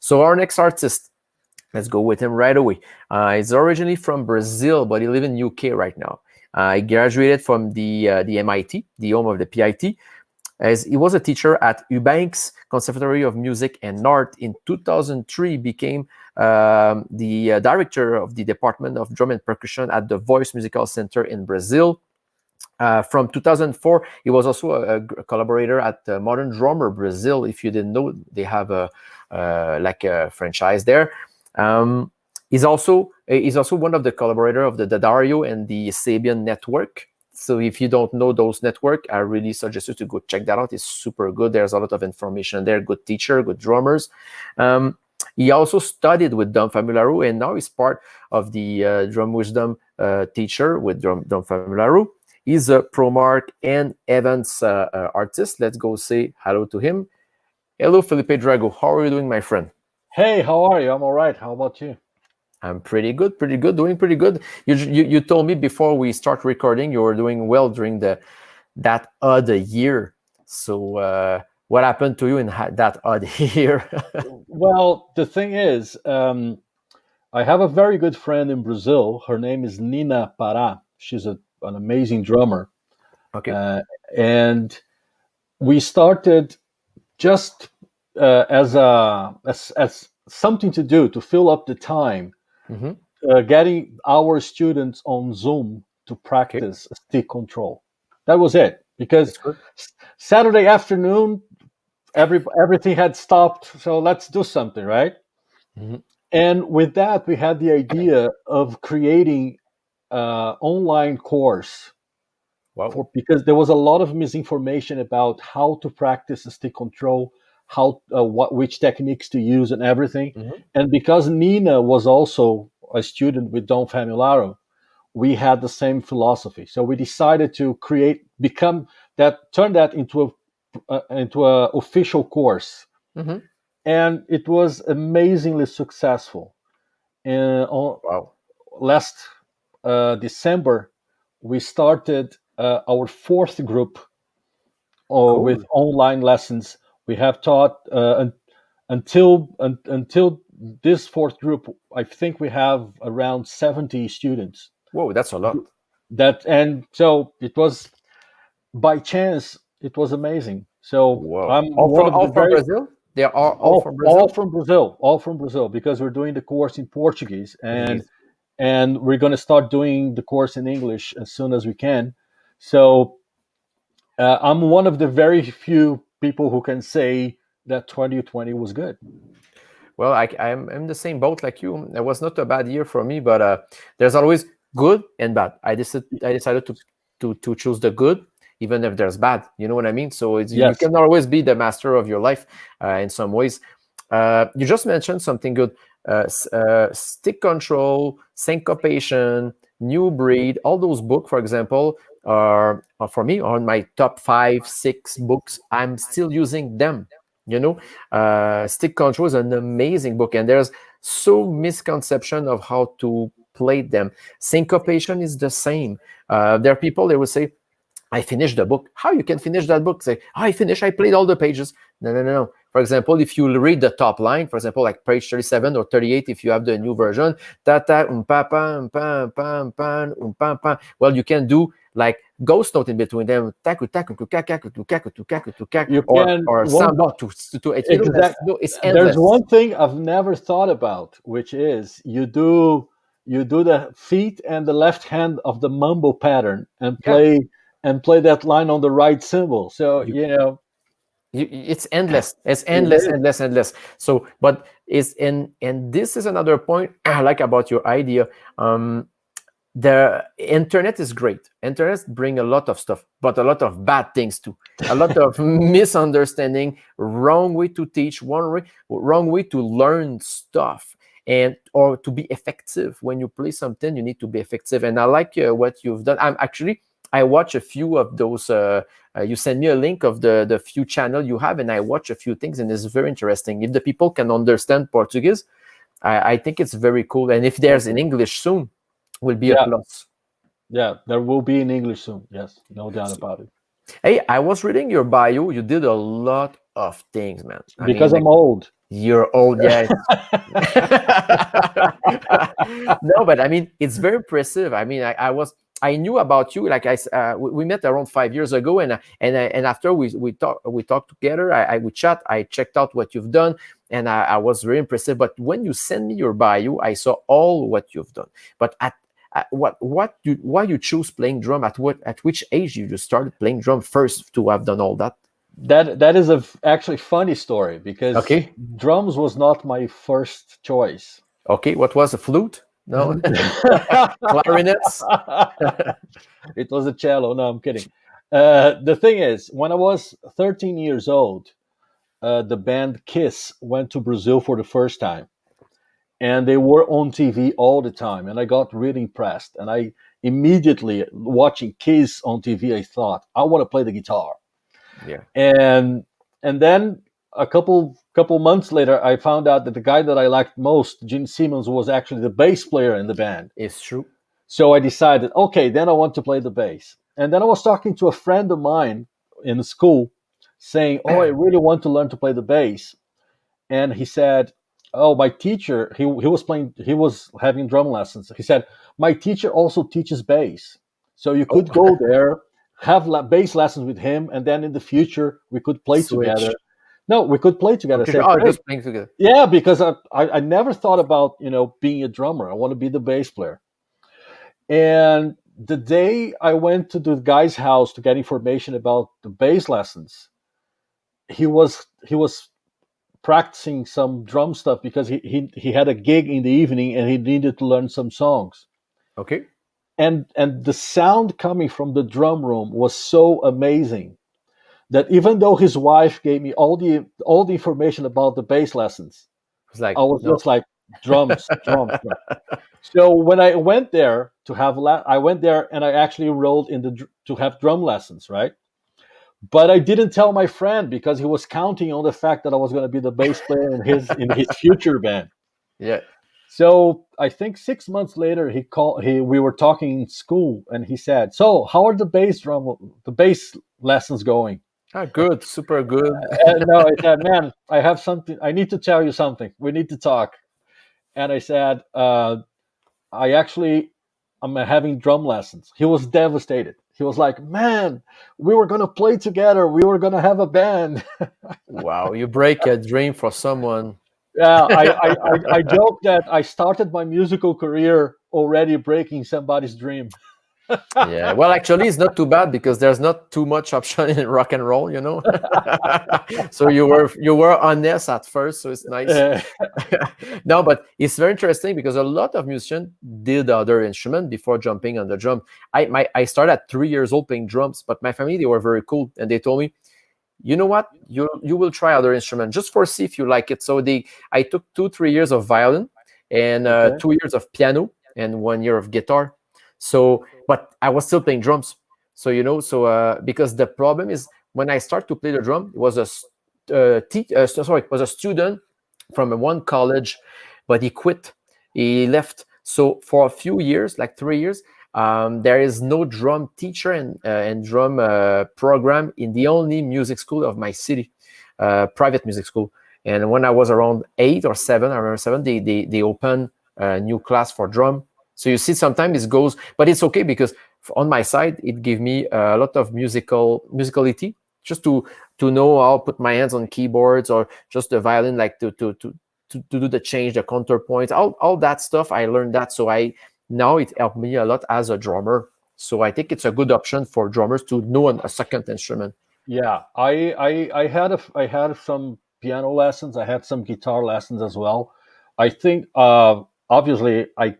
So our next artist, let's go with him right away. He's originally from Brazil, but he lives in UK right now. He graduated from the MIT, the home of the PIT, as he was a teacher at Eubanks Conservatory of Music and Art. In 2003, became the director of the Department of Drum and Percussion at the Voice Musical Center in Brazil. From 2004, he was also a collaborator at Modern Drummer Brazil. If you didn't know, they have a franchise there. He's also one of the collaborators of the Dario and the Sabian network. So if you don't know those network, I really suggest you to go check that out. It's super good. There's a lot of information there. Good teacher, good drummers. He also studied with Dom Famularo, and now he's part of the Drum Wisdom teacher with Dom Famularo. He's a ProMark and Evans artist. Let's go say hello to him. Hello, Felipe Drago. How are you doing, my friend? Hey, how are you? I'm all right. How about you? I'm pretty good, doing pretty good. You told me before we start recording you were doing well during that odd year. So what happened to you in that odd year? Well, the thing is, I have a very good friend in Brazil. Her name is Nina Pará. She's an amazing drummer. Okay. And we started just as something to do to fill up the time. Getting our students on Zoom to practice stick control. That was it. Because Saturday afternoon, everything had stopped. So let's do something, right? And with that, we had the idea of creating an online course. Wow. Because there was a lot of misinformation about how to practice stick control, which techniques to use, and everything. And because Nina was also a student with Dom Famularo, we had the same philosophy. So we decided to turn that into a official course, and it was amazingly successful. And last December, we started our fourth group with online lessons. We have taught until this fourth group, I think we have around 70 students. Whoa, that's a lot. And so it was by chance. It was amazing. So I'm all from Brazil. They are all from Brazil. All from Brazil, because we're doing the course in Portuguese, and we're going to start doing the course in English as soon as we can. So I'm one of the very few people who can say that 2020 was good. Well, I'm in the same boat like you. It was not a bad year for me, but there's always good and bad. I decided to choose the good, even if there's bad. You know what I mean? So you can always be the master of your life in some ways. You just mentioned something good. Stick control, syncopation, new breed, all those books, for example, are for me on my top 5-6 books. I'm still using them. Stick control is an amazing book, and there's so misconception of how to play them. Syncopation is the same. There are people, they will say, I finished the book. How you can finish that book? Say, I played all the pages. No. For example, if you read the top line, for example, like page 37 or 38, if you have the new version, ta-ta, um-pa-pa, um-pa-pa, um-pa-pa. Well, you can do like ghost note in between them, or samba it's endless. There's one thing I've never thought about, which is you do the feet and the left hand of the mambo pattern and play that line on the right cymbal. So it's endless. It's endless. So, but and this is another point I like about your idea. The internet is great. Internet bring a lot of stuff, but a lot of bad things too. A lot of misunderstanding, wrong way to teach, wrong way to learn stuff, or to be effective. When you play something, you need to be effective. And I like what you've done. I watch a few of those. You send me a link of the few channel you have, and I watch a few things, and it's very interesting. If the people can understand Portuguese, I think it's very cool. And if there's in English soon, will be a plus. Yeah, there will be in English soon. Yes, no doubt about it. Hey, I was reading your bio. You did a lot of things, man. I'm old. You're old, yeah. No, but I mean, it's very impressive. I mean, I knew about you. Like we met around 5 years ago, and after we talked together. We chat. I checked out what you've done, and I was very impressive. But when you sent me your bio, I saw all what you've done. But why you choose playing drum? At which age you started playing drum first to have done all that? That is actually funny story, because Okay. drums was not my first choice. Okay. What was a flute? No. Clarinets. It was a cello. No, I'm kidding. The thing is, when I was 13 years old, the band Kiss went to Brazil for the first time, and they were on TV all the time, and I got really impressed. And I immediately, watching Kiss on TV, I thought, I want to play the guitar. Yeah. And then a couple months later, I found out that the guy that I liked most, Gene Simmons, was actually the bass player in the band. It's true. So I decided, okay, then I want to play the bass. And then I was talking to a friend of mine in school, saying, "Oh, I really want to learn to play the bass." And he said, "Oh, my teacher, he was having drum lessons. He said, my teacher also teaches bass, so you could go there, have bass lessons with him, and then in the future we could play Switch. together." No, we could play together. Okay. I said, Just playing together. yeah, because I never thought about being a drummer. I want to be the bass player. And the day I went to the guy's house to get information about the bass lessons, he was practicing some drum stuff, because he had a gig in the evening and he needed to learn some songs. Okay. And the sound coming from the drum room was so amazing that even though his wife gave me all the information about the bass lessons, It's like I was no. just like, drums, drums, drums. So when I went there I went there and I actually enrolled to have drum lessons, right? But I didn't tell my friend, because he was counting on the fact that I was going to be the bass player in his future band. Yeah. So I think 6 months later, we were talking in school, and he said, "So how are the bass lessons going?" Good. Super good. And no, I said, "Man, I have something. I need to tell you something. We need to talk." And I said, I'm having drum lessons." He was devastated. He was like, "Man, we were going to play together. We were going to have a band." Wow. You break a dream for someone. Yeah, I joke that I started my musical career already breaking somebody's dream. Yeah. Well, actually, it's not too bad because there's not too much option in rock and roll, So you were honest at first, so it's nice. No, but it's very interesting because a lot of musicians did other instrument before jumping on the drum. I started at 3 years old playing drums, but my family, they were very cool, and they told me, you know what, you will try other instrument just for see if you like it. So I took 2-3 years of violin and Okay. 2 years of piano and 1 year of guitar. So, but I was still playing drums. So because the problem is when I start to play the drum, it was it was a student from one college, but he quit. He left. So for a few years, like 3 years, there is no drum teacher and drum program in the only music school of my city, private music school. And when I was around 8 or 7, I remember 7, they opened a new class for drum. So you see, sometimes it goes, but it's okay because on my side, it gave me a lot of musicality, just to know how to put my hands on keyboards or just the violin, like to do the change, the counterpoints, all that stuff. I learned that, so now it helped me a lot as a drummer. So I think it's a good option for drummers to know a second instrument. Yeah, I had some piano lessons. I had some guitar lessons as well. I think obviously I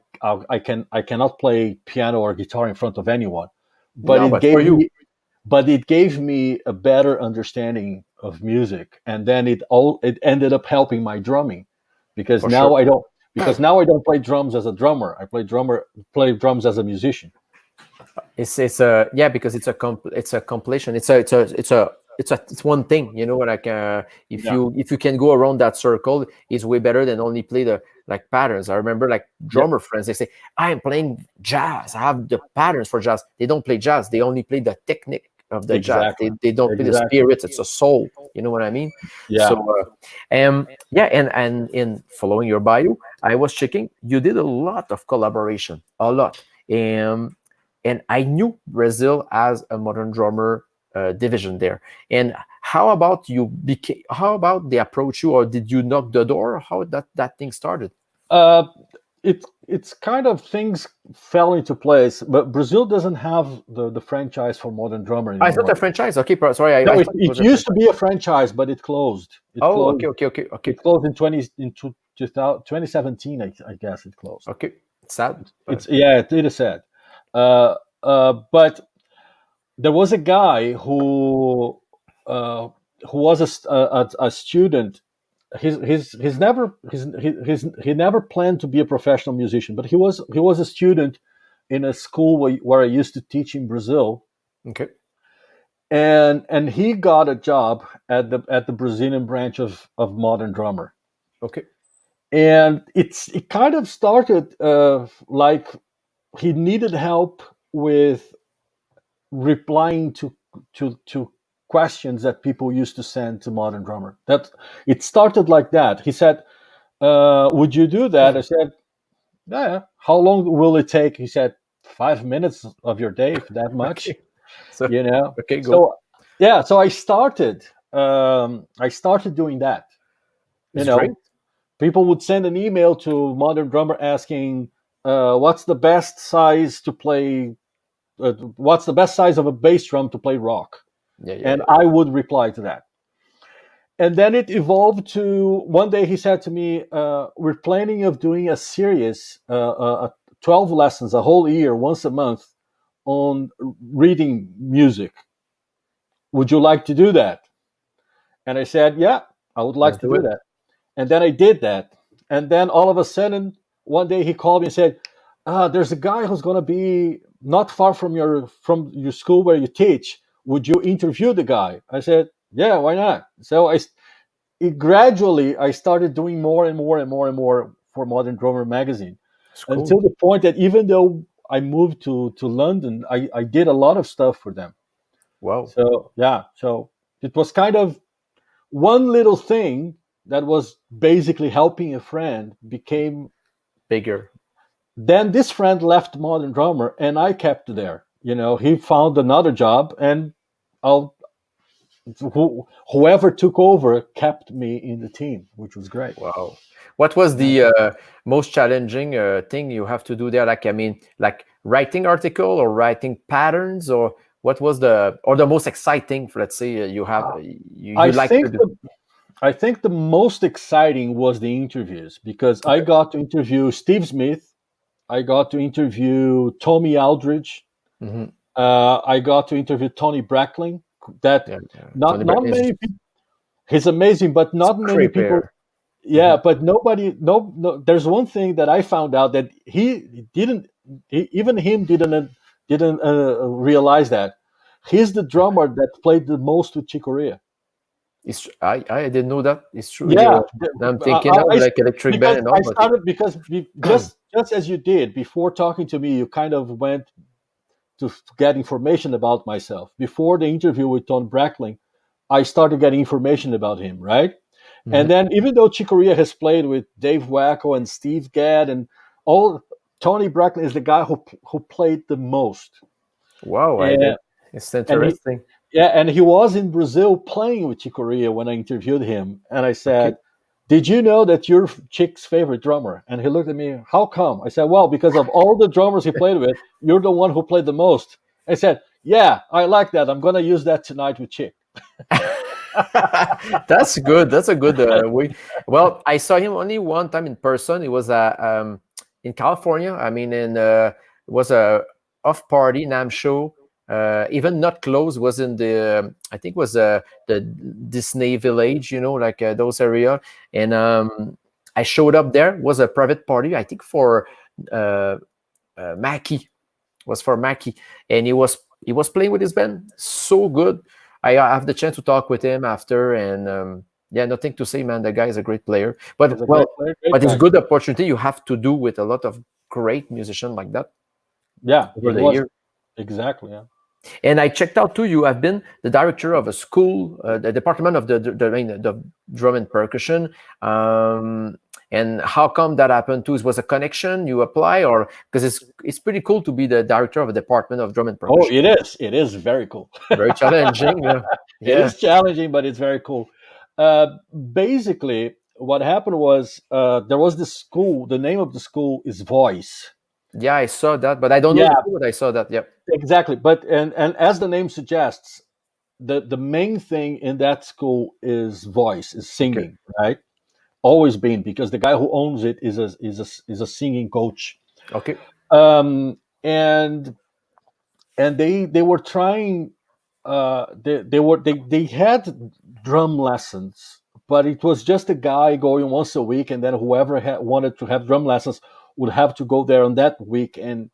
cannot play piano or guitar in front of anyone, but No, it but for gave you, me a better understanding of music, and then it ended up helping my drumming, because for sure. now I don't play drums as a drummer. I play drums as a musician. It's a yeah, because it's a compilation. It's one thing, like if Yeah. you can go around that circle, it's way better than only play the like patterns. I remember like Yep. drummer friends, they say, I'm playing jazz, I have the patterns for jazz. They don't play jazz, they only play the technique of the jazz. Exactly. They don't play the Exactly. spirits, it's a soul. You know what I mean? Yeah. So, yeah, and in following your bio, I was checking. You did a lot of collaboration, a lot, and I knew Brazil as a modern drummer division there. And how about you became? How about they approach you, or did you knock the door? How that thing started? Uh, it's kind of things fell into place, but Brazil doesn't have the franchise for modern drummer Ah, it's not anymore. a franchise. Okay, sorry, No, I it, thought it it was a used to franchise. be a franchise, but it closed. It Oh, closed. okay, okay, okay, okay, It closed in 2017. I guess it closed. okay. Sad, but It's yeah, it is sad. But there was a guy uh, who was a student. He's never he never planned to be a professional musician, but he was a student in a school where I used to teach in Brazil, okay, and he got a job at the Brazilian branch of Modern Drummer, okay. and it kind of started like he needed help with replying to questions that people used to send to Modern Drummer. That it started like that. He said, "Would you do that?" I said, "Yeah." How long will it take? He said, "5 minutes of your day, if that much." Okay. So, You know. okay, go. So yeah, so I started. I started doing that. You It's great. know, people would send an email to Modern Drummer asking, "What's the best size to play? What's the best size of a bass drum to play rock?" Yeah, yeah, And yeah. I would reply to that. And then it evolved to one day he said to me, "We're planning of doing a series, 12 lessons, a whole year, once a month, on reading music. Would you like to do that?" And I said, "Yeah, I would Let's like to do do it. that." And then I did that. And then all of a sudden, one day he called me and said, "There's a guy who's going to be not far from your school where you teach. Would you interview the guy?" I said, "Yeah, why not?" So gradually I started doing more and more and more and more for Modern Drummer magazine, It's until cool. the point that even though I moved to London, I did a lot of stuff for them. Wow, So yeah, so it was kind of one little thing that was basically helping a friend became. bigger. Then this friend left Modern Drummer, and I kept there. He found another job, and I'll, whoever took over kept me in the team, which was great. Wow. What was Yeah. the most challenging thing you have to do there? Like, I mean, like writing article or writing patterns, or what was the most exciting, let's say, you have I you like to think do? the I think the most exciting was the interviews, because I Okay. got to interview Steve Smith, I got to interview Tommy Aldridge, Hmm. I got to interview Tony Brackling. That Yeah, yeah. not Tony not Braxton many people. He's amazing, but is not many great people. player. Yeah, Hmm. but nobody. No, no. There's one thing that I found out that he didn't. Even him didn't realize that he's the drummer that played the most with Chick Corea. I didn't know that. It's true. Yeah, Yeah. I'm thinking of like electric band because and all, I but started because just as you did before talking to me, you kind of went to get information about myself. Before the interview with Tom Brackling, I started getting information about him, right? And Mhm. then even though Chicoria has played with Dave Wacko and Steve Gadd and all, Tony Brackling is the guy who played the most. Wow, I did. And It's and he interesting. yeah, and he was in Brazil playing with Chicoria when I interviewed him. And I Okay. said, "Did you know that you're Chick's favorite drummer?" And he looked at me, "How come?" I said, "Well, because of all the drummers he played with, you're the one who played the most." I said, "Yeah, I like that. I'm gonna use that tonight with Chick." That's good. That's a good way. Well, I saw him only one time in person. It was in California. I mean, it was a off party NAM show. Even not close, was in the I think was the Disney Village. Like those area. And I showed up there. It was a private party. I think for uh, Mackie, was for Mackie, and he was playing with his band so good. I have the chance to talk with him after, and yeah, nothing to say, man. The guy is a great player, He's but a well, great player, great but it's guy. good opportunity you have to do with a lot of great musicians like that Yeah, over it the was year. exactly. Yeah. And I checked out too. You have been the director of a school, the department of the drum and percussion. And how come that happened too? Was a connection you apply, or because it's pretty cool to be the director of a department of drum and Oh, percussion. it is. It is very cool. Very challenging. Yeah. It Yeah. is challenging, but it's very cool. Uh, Basically, what happened was there was this school. The name of the school is Voice. Yeah, I saw that, but I don't know the Yeah, school, but I saw that. Yep. exactly. But and as the name suggests, the main thing in that school is voice, is Okay. singing, right? Always been, because the guy who owns it is a singing coach. Okay. Um, and they were trying. They had drum lessons, but it was just a guy going once a week, and then whoever wanted to have drum lessons would have to go there on that week, and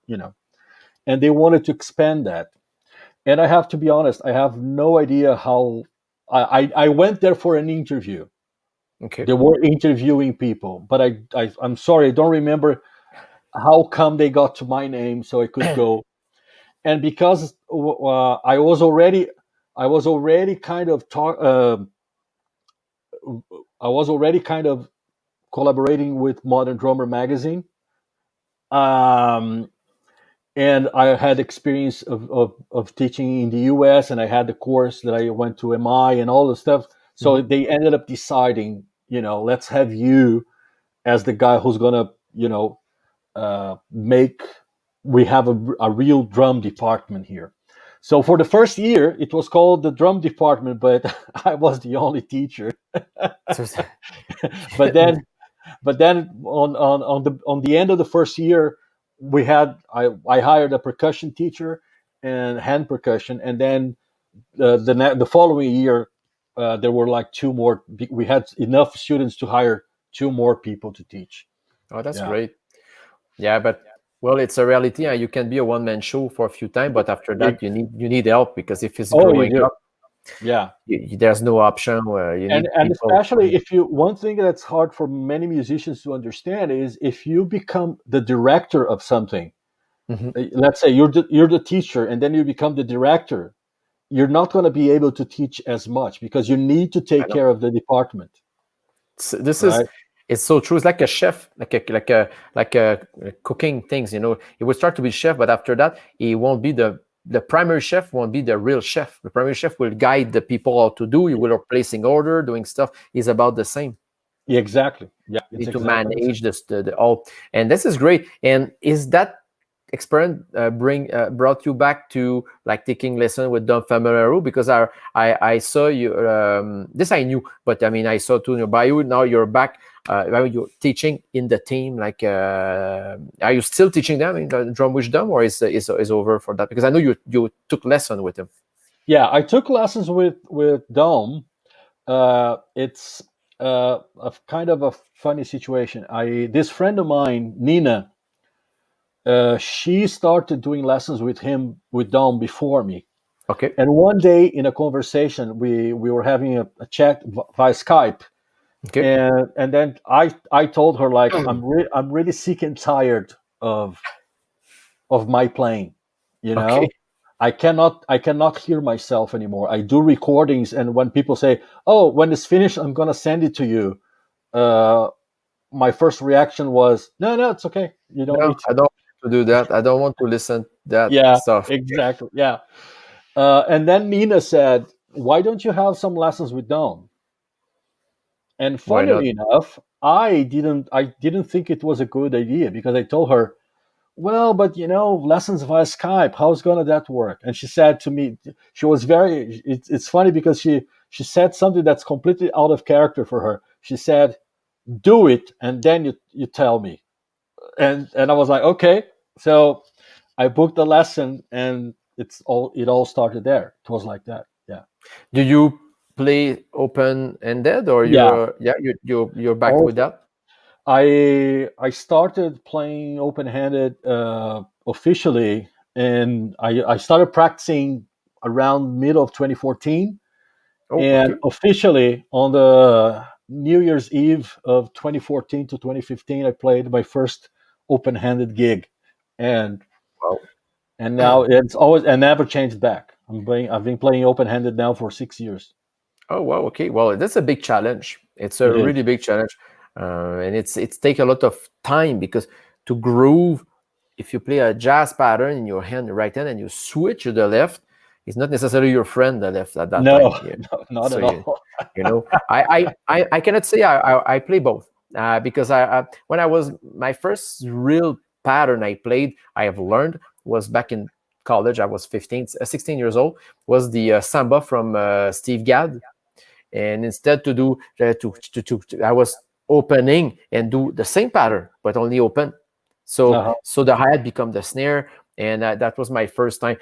and they wanted to expand that. And I have to be honest, I have no idea how. I went there for an interview. Okay. They were interviewing people, but I'm sorry, I don't remember how come they got to my name so I could go. And because I was already kind of I was already kind of collaborating with Modern Drummer magazine, um, and I had experience of teaching in the U.S. and I had the course that I went to MI and all the stuff. So Mhm. they ended up deciding, let's have you as the guy who's gonna, make we have a real drum department here. So for the first year, it was called the drum department, but I was the only teacher. So, but then, on the end of the first year, I hired a percussion teacher and hand percussion, and then the following year, there were like two more. We had enough students to hire two more people to teach. oh, that's Yeah. great. Yeah, but well, it's a reality, and you can be a one-man show for a few times, but after It- that, you need help because if it's oh, you growing do. up, Yeah. there's no option where you need And people. especially if you one thing that's hard for many musicians to understand is if you become the director of something. Mhm. Let's say you're the teacher and then you become the director, you're not going to be able to teach as much because you need to I take know. care of the department, This is right? it's so true. It's like a chef, like a cooking things. He will start to be chef, but after that, he won't be the primary chef. Won't be the real chef. The primary chef will guide the people how to do. He will placing order, doing stuff. Is about the same. Yeah, exactly. Yeah, You it's need to exactly the same. manage this the all, and this is great. And is that experience brought you back to like taking lesson with Don Familaro? Because I saw you, this I knew, but I mean I saw too in your bio. Now you're back. You're teaching in the team. Like, are you still teaching them in the drum wisdom, or is over for that? Because I know you took lesson with him. Yeah, I took lessons with Dome. It's a kind of a funny situation. I This friend of mine, Nina, she started doing lessons with him with Dom before me. Okay. And one day in a conversation, we were having a chat via Skype, Okay. and then I told her like I'm really sick and tired of my playing, you Okay. know. I cannot hear myself anymore. I do recordings, and when people say, "Oh, when it's finished, I'm gonna send it to you," uh, my first reaction was, "No, no, it's okay. You don't No, need I to." don't want to do that. I don't want to listen that Yeah, stuff. exactly. Yeah. And then Nina said, "Why don't you have some lessons with Dom?" And Why not? funnily enough, I didn't think it was a good idea because I told her, "Well, but lessons via Skype, how's gonna that work?" And she said to me, she was very. It's funny because she said something that's completely out of character for her. She said, "Do it, and then you tell me." And I was like, "Okay." So I booked the lesson, and it all started there. It was like that. Yeah. Do you play open ended, or Yeah. you're back Oh, with that? I started playing open-handed officially, and I started practicing around middle of 2014, Oh, and okay. officially on the New Year's Eve of 2014 to 2015, I played my first open-handed gig, and Wow. and now it's always and never changed back. I've been playing open-handed now for 6 years. Oh wow, okay. Well, that's a big challenge. It's a It really is. big challenge, and it's take a lot of time because to groove, if you play a jazz pattern in your hand, right hand, and you switch to the left, it's not necessarily your friend the left at that No, time. Yeah. no, not So at all. I cannot say I play both because when I was my first real pattern I played I have learned was back in college. I was 16 years old. Was the samba from Steve Gadd, and instead to do I was opening and do the same pattern but only open. So Uh-huh. so the hi-hat become the snare, and that was my first time.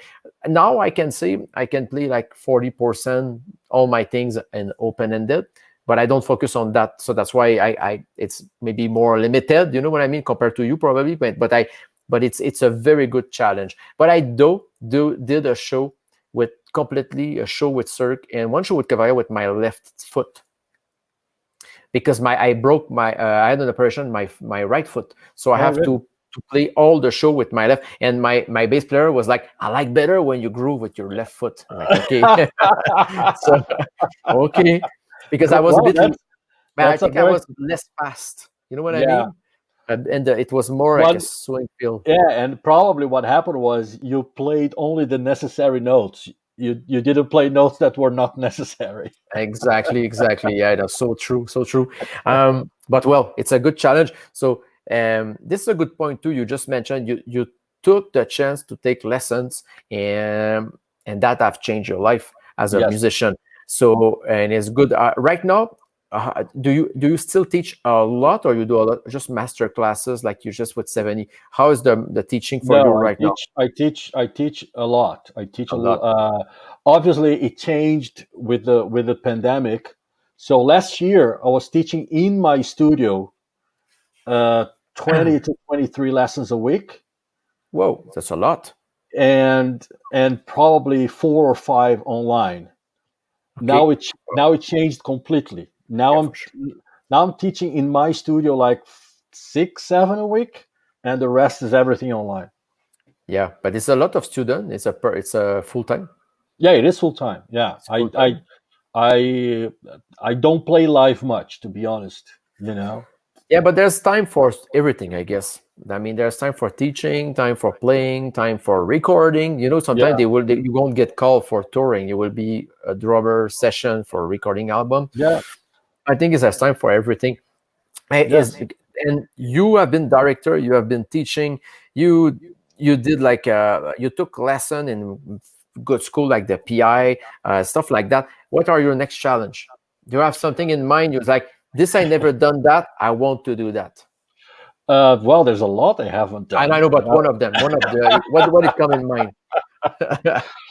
Now I can say I can play like 40% all my things in open-ended, but I don't focus on that. So that's why I it's maybe more limited, you know what I mean, compared to you probably, but it's a very good challenge. But I did a show with completely a show with Cirque and one show with Cavaya with my left foot because my I broke my I had an operation my right foot, so I Oh, have really? to play all the show with my left. And my bass player was like, "I like better when you groove with your left foot." I'm like, okay, so okay, because I was a Well, bit, but I that's a think I very was less fast. You know what I yeah. mean? And it was more like a One swing feel. Yeah, and probably what happened was you played only the necessary notes. You didn't play notes that were not necessary. Exactly, exactly. Yeah, that's so true, so true. But well, it's a good challenge. So this is a good point too. You just mentioned you took the chance to take lessons, and that have changed your life as a Yes. musician. So and it's good. Right now, do you still teach a lot, or you do a lot just master classes like you just with 70? How is the teaching for you No, right now? I teach a lot. I teach A lot. obviously it changed with the pandemic. So last year I was teaching in my studio, uh, 20 to 23 lessons a week, Whoa, that's a lot. and probably 4 or 5 online. Okay. Now it changed completely. Yeah, for sure. Now I'm teaching in my studio like 6, 7 a week, and the rest is everything online. Yeah, but it's a lot of student. It's a full time. Yeah, it is full time. Yeah, It's full time. I don't play live much, to be honest. You know. Yeah, but there's time for everything, I guess. I mean, there's time for teaching, time for playing, time for recording. Sometimes Yeah, you won't get called for touring. It will be a drummer session for recording album. yeah, I think it's has time for everything. Is yes. and you have been director. You have been teaching. You did like you took lesson in good school like the PI stuff like that. What are your next challenge? Do you have something in mind? You're like, this I never done that. I want to do that. Well, there's a lot I haven't And I done. know, but one of them, one of the what did come in mind?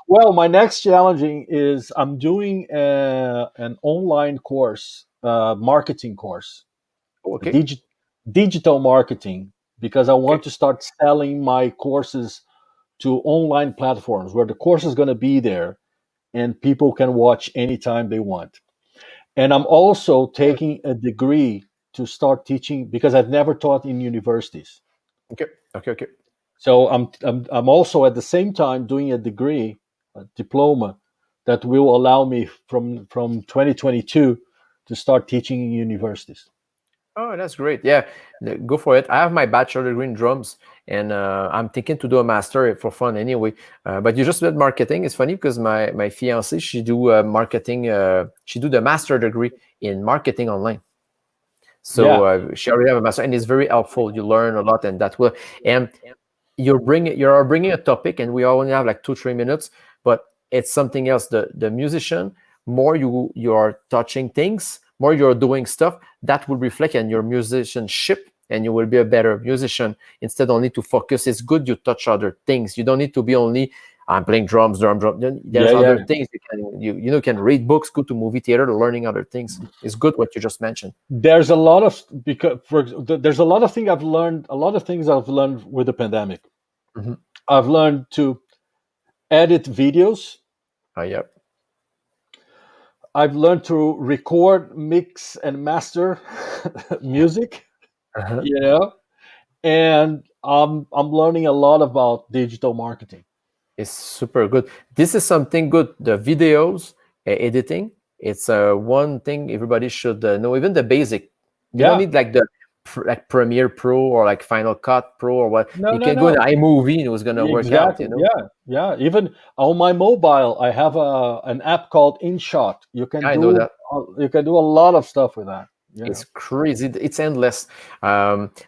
Well, my next challenging is I'm doing an online course, marketing course, Okay, digital marketing, because I okay, want to start selling my courses to online platforms where the course is going to be there and people can watch anytime they want. And I'm also taking a degree to start teaching because I've never taught in universities. okay, okay, okay. So I'm also at the same time doing a degree, a diploma that will allow me from 2022 to start teaching in universities. Oh, that's great. Yeah, go for it. I have my bachelor degree in drums, and I'm thinking to do a master for fun anyway. But you just said marketing. It's funny because my fiancée, she do marketing. She do the master degree in marketing online. So Yeah, she already have a master, and it's very helpful. You learn a lot, and that will. And you're bringing a topic, and we only have like 2 3 minutes, but it's something else. The musician, more you are touching things, more you're doing stuff that will reflect on your musicianship, and you will be a better musician. Instead only to focus, it's good you touch other things. You don't need to be only, I'm playing drums, drum. yeah, There's yeah. other things you can read books, go to movie theater, learning other things. It's good what you just mentioned. There's a lot of because there's a lot of things I've learned. A lot of things I've learned with the pandemic. Hmm. I've learned to edit videos. Yeah. I've learned to record, mix, and master music. Uh-huh. You know, and I'm learning a lot about digital marketing. It's super good. This is something good. The videos editing. It's one thing everybody should know. Even the basic. You don't Yeah. need like the like Premiere Pro or like Final Cut Pro or what. No, You no, can go in no. iMovie and it was gonna work out. Exactly. Yeah. Yeah. Even on my mobile, I have an app called InShot. I know that. You can do a lot of stuff with that. It's crazy. It's endless.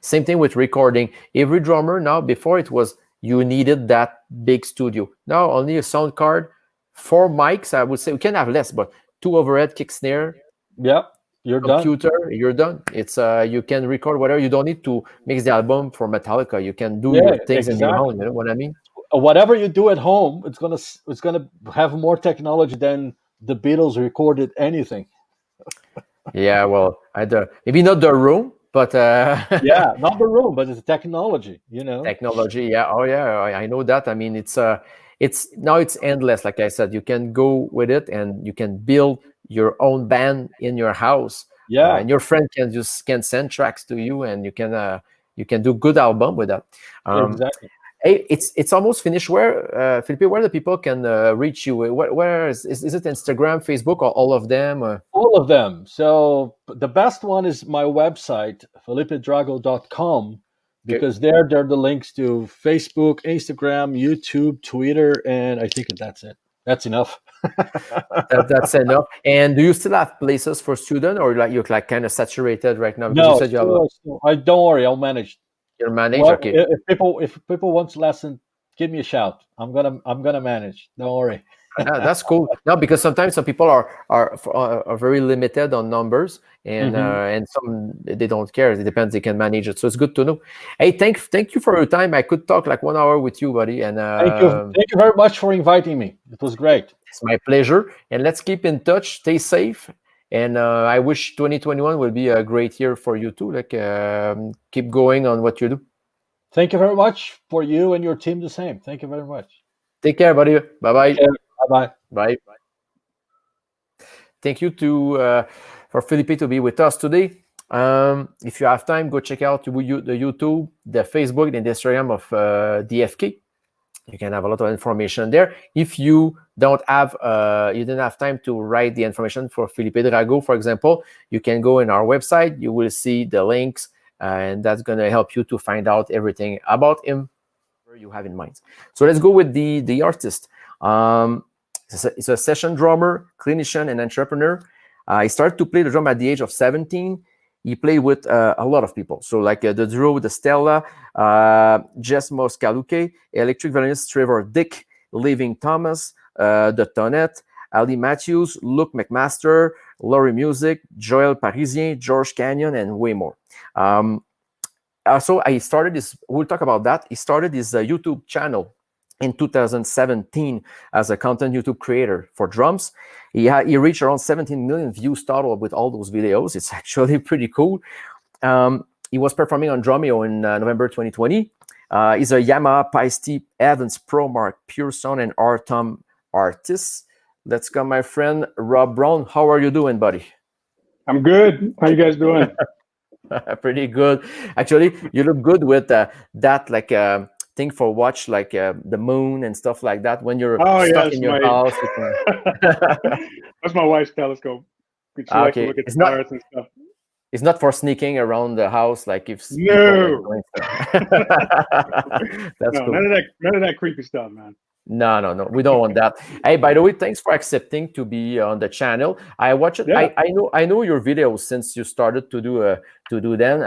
Same thing with recording. Every drummer now, before it was you needed that big studio. Now only a sound card, 4 mics. I would say we can have less, but 2 overhead kick snare, Yeah. You're done. computer, you're done. It's you can record whatever. You don't need to mix the album for Metallica. You can do Yeah. your things in your own. Exactly. You know what I mean? Whatever you do at home, it's gonna have more technology than the Beatles recorded anything. Yeah. Well, maybe not the room, but Yeah, not the room, but it's technology. technology, yeah. Oh, yeah. I know that. I mean, it's now it's endless. Like I said, you can go with it, and you can build your own band in your house, Yeah, and your friend can send tracks to you, and you can do good album with that. Um, exactly. hey, it's almost finished. Where Felipe, where the people can reach you? Where is it Instagram, Facebook, or all of them? All of them. So the best one is my website, felipedrago.com, Okay. because there are the links to Facebook, Instagram, YouTube, Twitter, and I think that's it. That's enough. That's enough. And do you still have places for student, or like you're like kind of saturated right now because you No, said you have a I don't worry, I'll manage. your manager? Well, Okay. if people want lesson, give me a shout. I'm gonna manage. Don't worry. That's cool. No, because sometimes some people are very limited on numbers, Hmm. and some they don't care. It depends. They can manage it, so it's good to know. Hey, thank you for your time. I could talk like 1 hour with you, buddy, and Thank you very much for inviting me. It was great. it's my pleasure. And let's keep in touch. Stay safe, and I wish 2021 will be a great year for you too. Like keep going on what you do. Thank you very much for you and your team. The same. Thank you very much. Take care, buddy. Bye Take bye. care. Bye bye. Bye. Thank you to for Felipe to be with us today. If you have time, go check out the YouTube, the Facebook, and the Instagram of DFK. You can have a lot of information there. If you you didn't have time to write the information for Felipe Drago, for example, you can go in our website. You will see the links, and that's going to help you to find out everything about him you have in mind. So let's go with the artist. He's a session drummer, clinician, and entrepreneur. He started to play the drum at the age of 17. He played with a lot of people. So like the Boudreault, the Stella, Jess Moskaluke, electric violinist Trevor Dick, Living Thomas, the Tonette, Ali Matthews, Luke McMaster, Laurie Music, Joel Parisien, George Canyon, and way more. So I started this, we'll talk about that. He started his YouTube channel in 2017 as a content YouTube creator for drums. He reached around 17 million views total with all those videos. It's actually pretty cool. He was performing on Drumeo in November 2020. He's a Yamaha Paiste Evans Pro Mark Pure Sound and R-Tom artist. Let's come, my friend Rob Brown. How are you doing, buddy? I'm good. How you guys doing? Pretty good. Actually, you look good with that like thing for watch, like the moon and stuff like that. When you're stuck in your house, you can... That's my wife's telescope. She likes to Okay, look at stars and stuff. It's not for sneaking around the house, like if No. That's No, cool. none of that creepy stuff, man. No, we don't want that. Hey, by the way, thanks for accepting to be on the channel. I watch it. Yeah. I know your videos since you started to do them,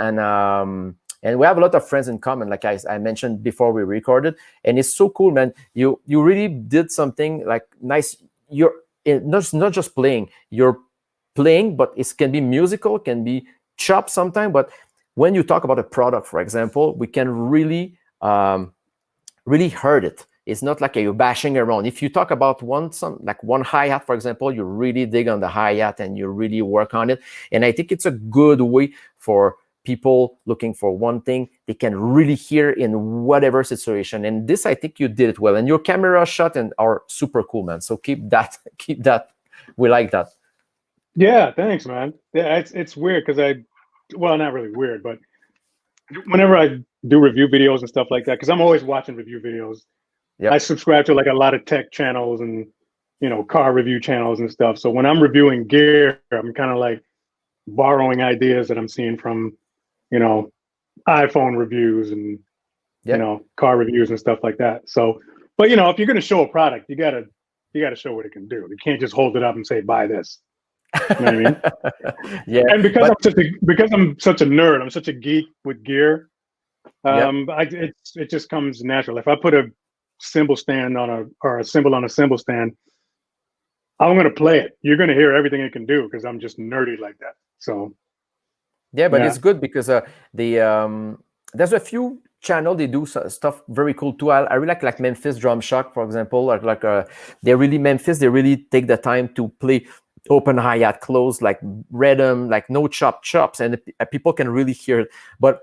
and we have a lot of friends in common. Like I mentioned before we recorded, and it's so cool, man. You really did something like nice. You're not just playing. You're playing, but it can be musical, can be chopped sometimes. But when you talk about a product, for example, we can really really heard it. It's not like you're bashing around. If you talk about one hi-hat, for example, you really dig on the hi-hat and you really work on it. And I think it's a good way for people looking for one thing they can really hear in whatever situation. And this, I think you did it well. And your camera shot and are super cool, man. So keep that. We like that. Yeah, thanks, man. Yeah, it's weird because not really weird, but whenever I do review videos and stuff like that, because I'm always watching review videos, I subscribe to like a lot of tech channels and, you know, car review channels and stuff. So when I'm reviewing gear, I'm kind of like borrowing ideas that I'm seeing from, you know, iPhone reviews and, you know, car reviews and stuff like that. So, but you know, if you're going to show a product, you gotta show what it can do. You can't just hold it up and say, buy this. You know what I mean? And because I'm such a nerd, I'm such a geek with gear. It just comes natural. If I put a cymbal stand or a cymbal on a cymbal stand, I'm gonna play it. You're gonna hear everything it can do because I'm just nerdy like that. So but it's good because there's a few channel they do stuff very cool too. I really like Memphis Drum Shock, for example. They really take the time to play open hi-hat close, like rhythm, like no chops, and people can really hear it. But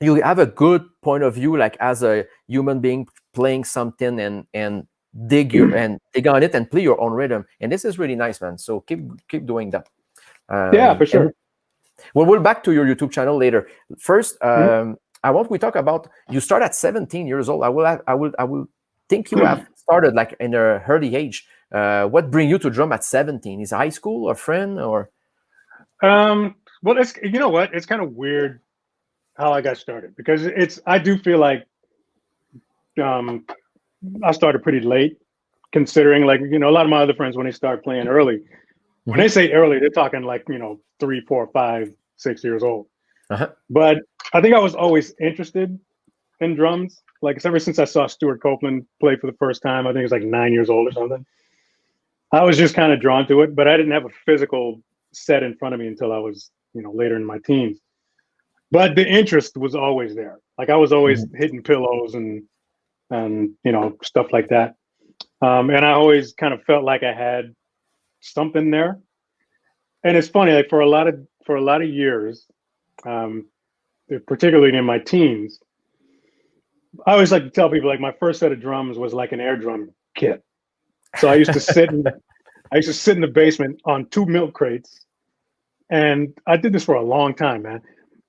you have a good point of view, like as a human being playing something and dig on it and play your own rhythm. And this is really nice, man. So keep doing that. For sure. We'll back to your YouTube channel later. First, I want we talk about you start at 17 years old. I will think you have started like in an early age. What bring you to drum at 17? Is high school, a friend, or? Well, it's, you know what? It's kind of weird how I got started because I do feel like I started pretty late, considering like, you know, a lot of my other friends when they start playing early, when they say early, they're talking like, you know, 3, 4, 5, 6 years old. But I think I was always interested in drums. Like ever since I saw Stuart Copeland play for the first time, I think it was like 9 years old or something. I was just kind of drawn to it, but I didn't have a physical set in front of me until I was, you know, later in my teens. But the interest was always there. Like I was always hitting pillows and you know, stuff like that. And I always kind of felt like I had something there. And it's funny, like for a lot of years, particularly in my teens, I always like to tell people like my first set of drums was like an air drum kit. So I used to sit in the basement on 2 milk crates, and I did this for a long time, man.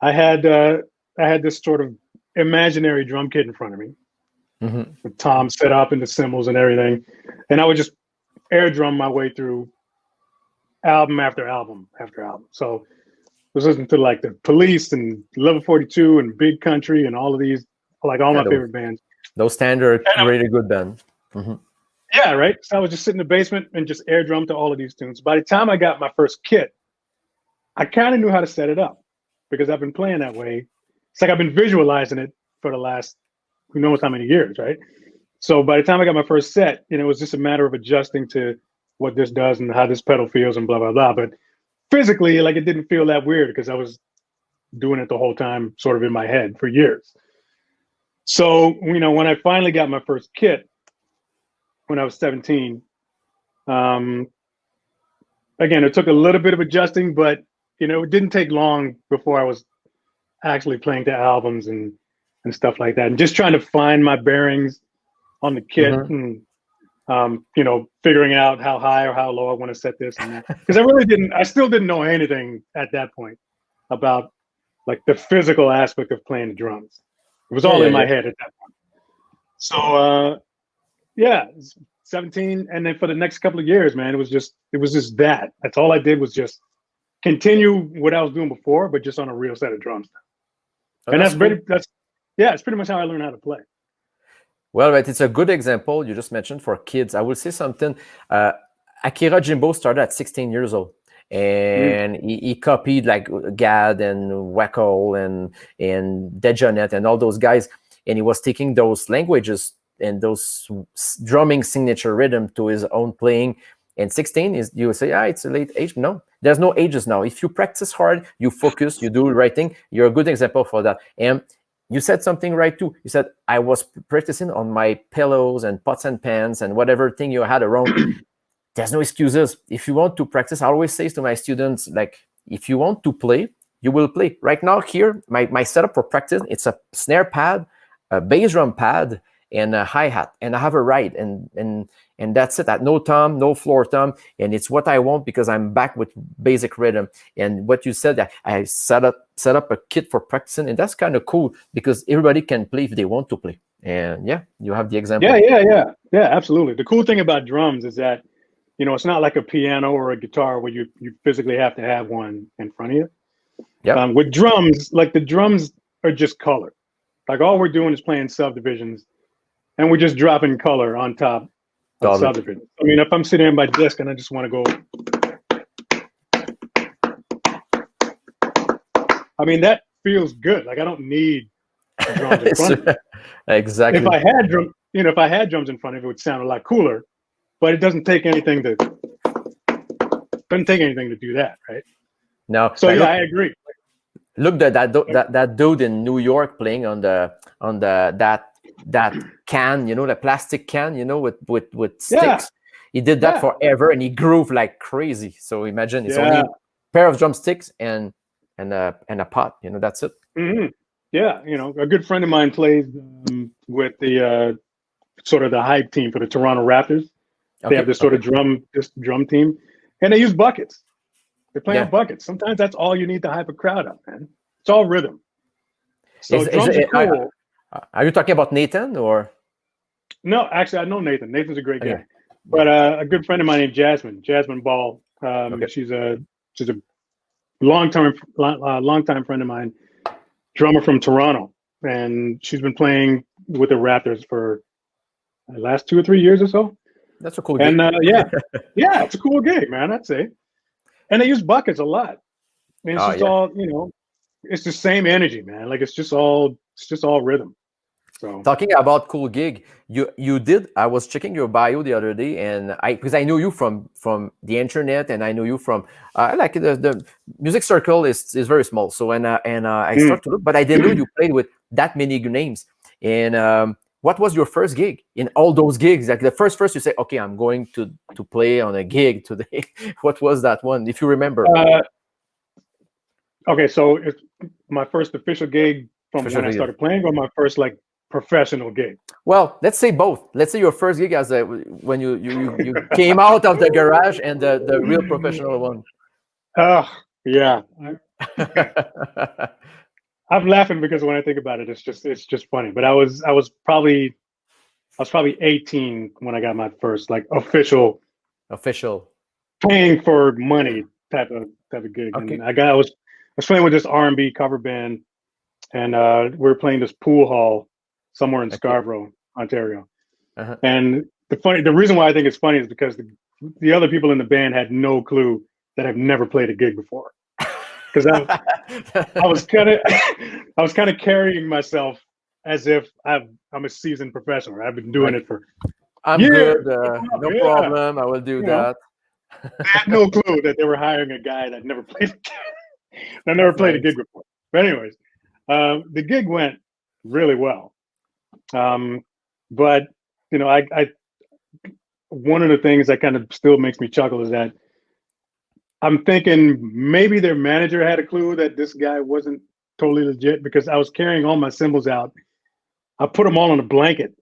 I had this sort of imaginary drum kit in front of me, with Tom set up and the cymbals and everything, and I would just air drum my way through album after album after album. So I was listening to like the Police and Level 42 and Big Country and all of these, like all my favorite bands. Those standard, really good band. Yeah, right. So I was just sitting in the basement and just air drum to all of these tunes. By the time I got my first kit, I kind of knew how to set it up because I've been playing that way. It's like I've been visualizing it for the last who knows how many years, right? So by the time I got my first set, you know, it was just a matter of adjusting to what this does and how this pedal feels and blah, blah, blah. But physically, like it didn't feel that weird because I was doing it the whole time sort of in my head for years. So, you know, when I finally got my first kit, when I was 17, again, it took a little bit of adjusting, but, you know, it didn't take long before I was actually playing to albums and stuff like that. And just trying to find my bearings on the kit and, you know, figuring out how high or how low I want to set this and that. Because I still didn't know anything at that point about like the physical aspect of playing the drums. It was all in my head at that point. So, 17, and then for the next couple of years, man, it was just that. That's all I did was just continue what I was doing before, but just on a real set of drums. And it's pretty much how I learned how to play. Well, right, it's a good example you just mentioned for kids. I will say something. Akira Jimbo started at 16 years old, and he copied like Gad and Wackel and Dejonet and all those guys, and he was taking those languages and those drumming signature rhythm to his own playing. And 16 is, you say, it's a late age. No, there's no ages now. If you practice hard, you focus, you do the right thing, you're a good example for that. And you said something right too. You said, I was practicing on my pillows and pots and pans and whatever thing you had around. There's no excuses. If you want to practice, I always say to my students, like, if you want to play, you will play. Right now here, my setup for practice, it's a snare pad, a bass drum pad, and a hi-hat, and I have a ride, and that's it. At no tom, no floor tom, and it's what I want because I'm back with basic rhythm. And what you said, I set up a kit for practicing, and that's kind of cool because everybody can play if they want to play. and yeah, you have the example. Yeah, absolutely. The cool thing about drums is that, it's not like a piano or a guitar where you physically have to have one in front of you. Yeah. With drums, like the drums are just color. Like all we're doing is playing subdivisions, and we're just dropping color on top of subdivisions. I mean, if I'm sitting at my desk and I just want to go, I mean, that feels good. Like I don't need drums in front of me. Exactly. If I had drums in front of it, it would sound a lot cooler. But it doesn't take anything to do that, right? No. So yeah, I agree. Look, that dude in New York playing on that can, the plastic can, with sticks. Yeah. He did that forever, and he grooved like crazy. So imagine it's only a pair of drumsticks and a pot. That's it. Mm-hmm. Yeah, a good friend of mine plays with the sort of the hype team for the Toronto Raptors. They have this sort of drum team, and they use buckets. They play on buckets. Sometimes that's all you need to hype a crowd up, man. It's all rhythm. So drums are cool. Are you talking about Nathan or? No, actually, I know Nathan. Nathan's a great guy. But a good friend of mine named Jasmine Ball. She's a long-time friend of mine, drummer from Toronto, and she's been playing with the Raptors for the last 2 or 3 years or so. That's a cool gig. And it's a cool gig, man, I'd say. And they use buckets a lot. And it's just all, it's the same energy, man. Like it's just all rhythm. So talking about cool gig, you did. I was checking your bio the other day, and because I know you from the internet, and I know you from like the music circle is very small. So I started to look, but I didn't know you played with that many names. And what was your first gig in all those gigs? Like the first you say, okay, I'm going to play on a gig today. What was that one, if you remember? Okay, so it's my first official gig from when I started playing, or my first like professional gig? Well, let's say both. Let's say your first gig as when you came out of the garage, and the real professional one. Yeah. I'm laughing because when I think about it, it's just funny. But I was probably 18 when I got my first like official paying for money type of gig. Okay. And I was playing with this R&B cover band, and we were playing this pool hall somewhere in Scarborough, Ontario. Uh-huh. And the reason why I think it's funny is because the other people in the band had no clue that I've never played a gig before. Because I was kind of carrying myself as if I'm a seasoned professional. I've been doing it for years. Good. No problem. I will do that. I had no clue that they were hiring a guy that never played a gig before. But anyways, the gig went really well. But I one of the things that kind of still makes me chuckle is that I'm thinking maybe their manager had a clue that this guy wasn't totally legit, because I was carrying all my cymbals out. I put them all on a blanket,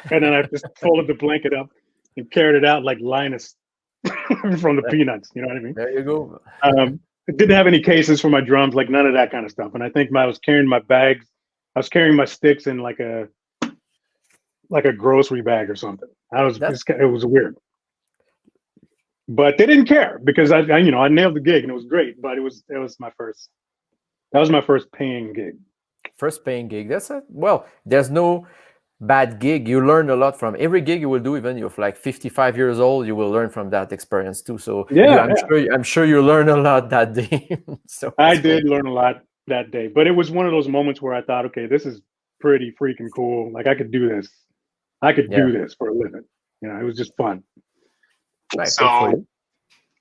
and then I just folded the blanket up and carried it out like Linus from the Peanuts. You know what I mean? There you go. I didn't have any cases for my drums, like none of that kind of stuff. And I think I was carrying my bags. I was carrying my sticks in like a grocery bag or something. It was weird. But they didn't care, because I nailed the gig and it was great. But that was my first paying gig. First paying gig. There's no bad gig. You learn a lot from every gig you will do. Even if you're like 55 years old, you will learn from that experience too. So I'm sure you learn a lot that day. So I did learn a lot that day, but it was one of those moments where I thought, okay, this is pretty freaking cool. Like I could do this. I could do this for a living. It was just fun. Nice. So,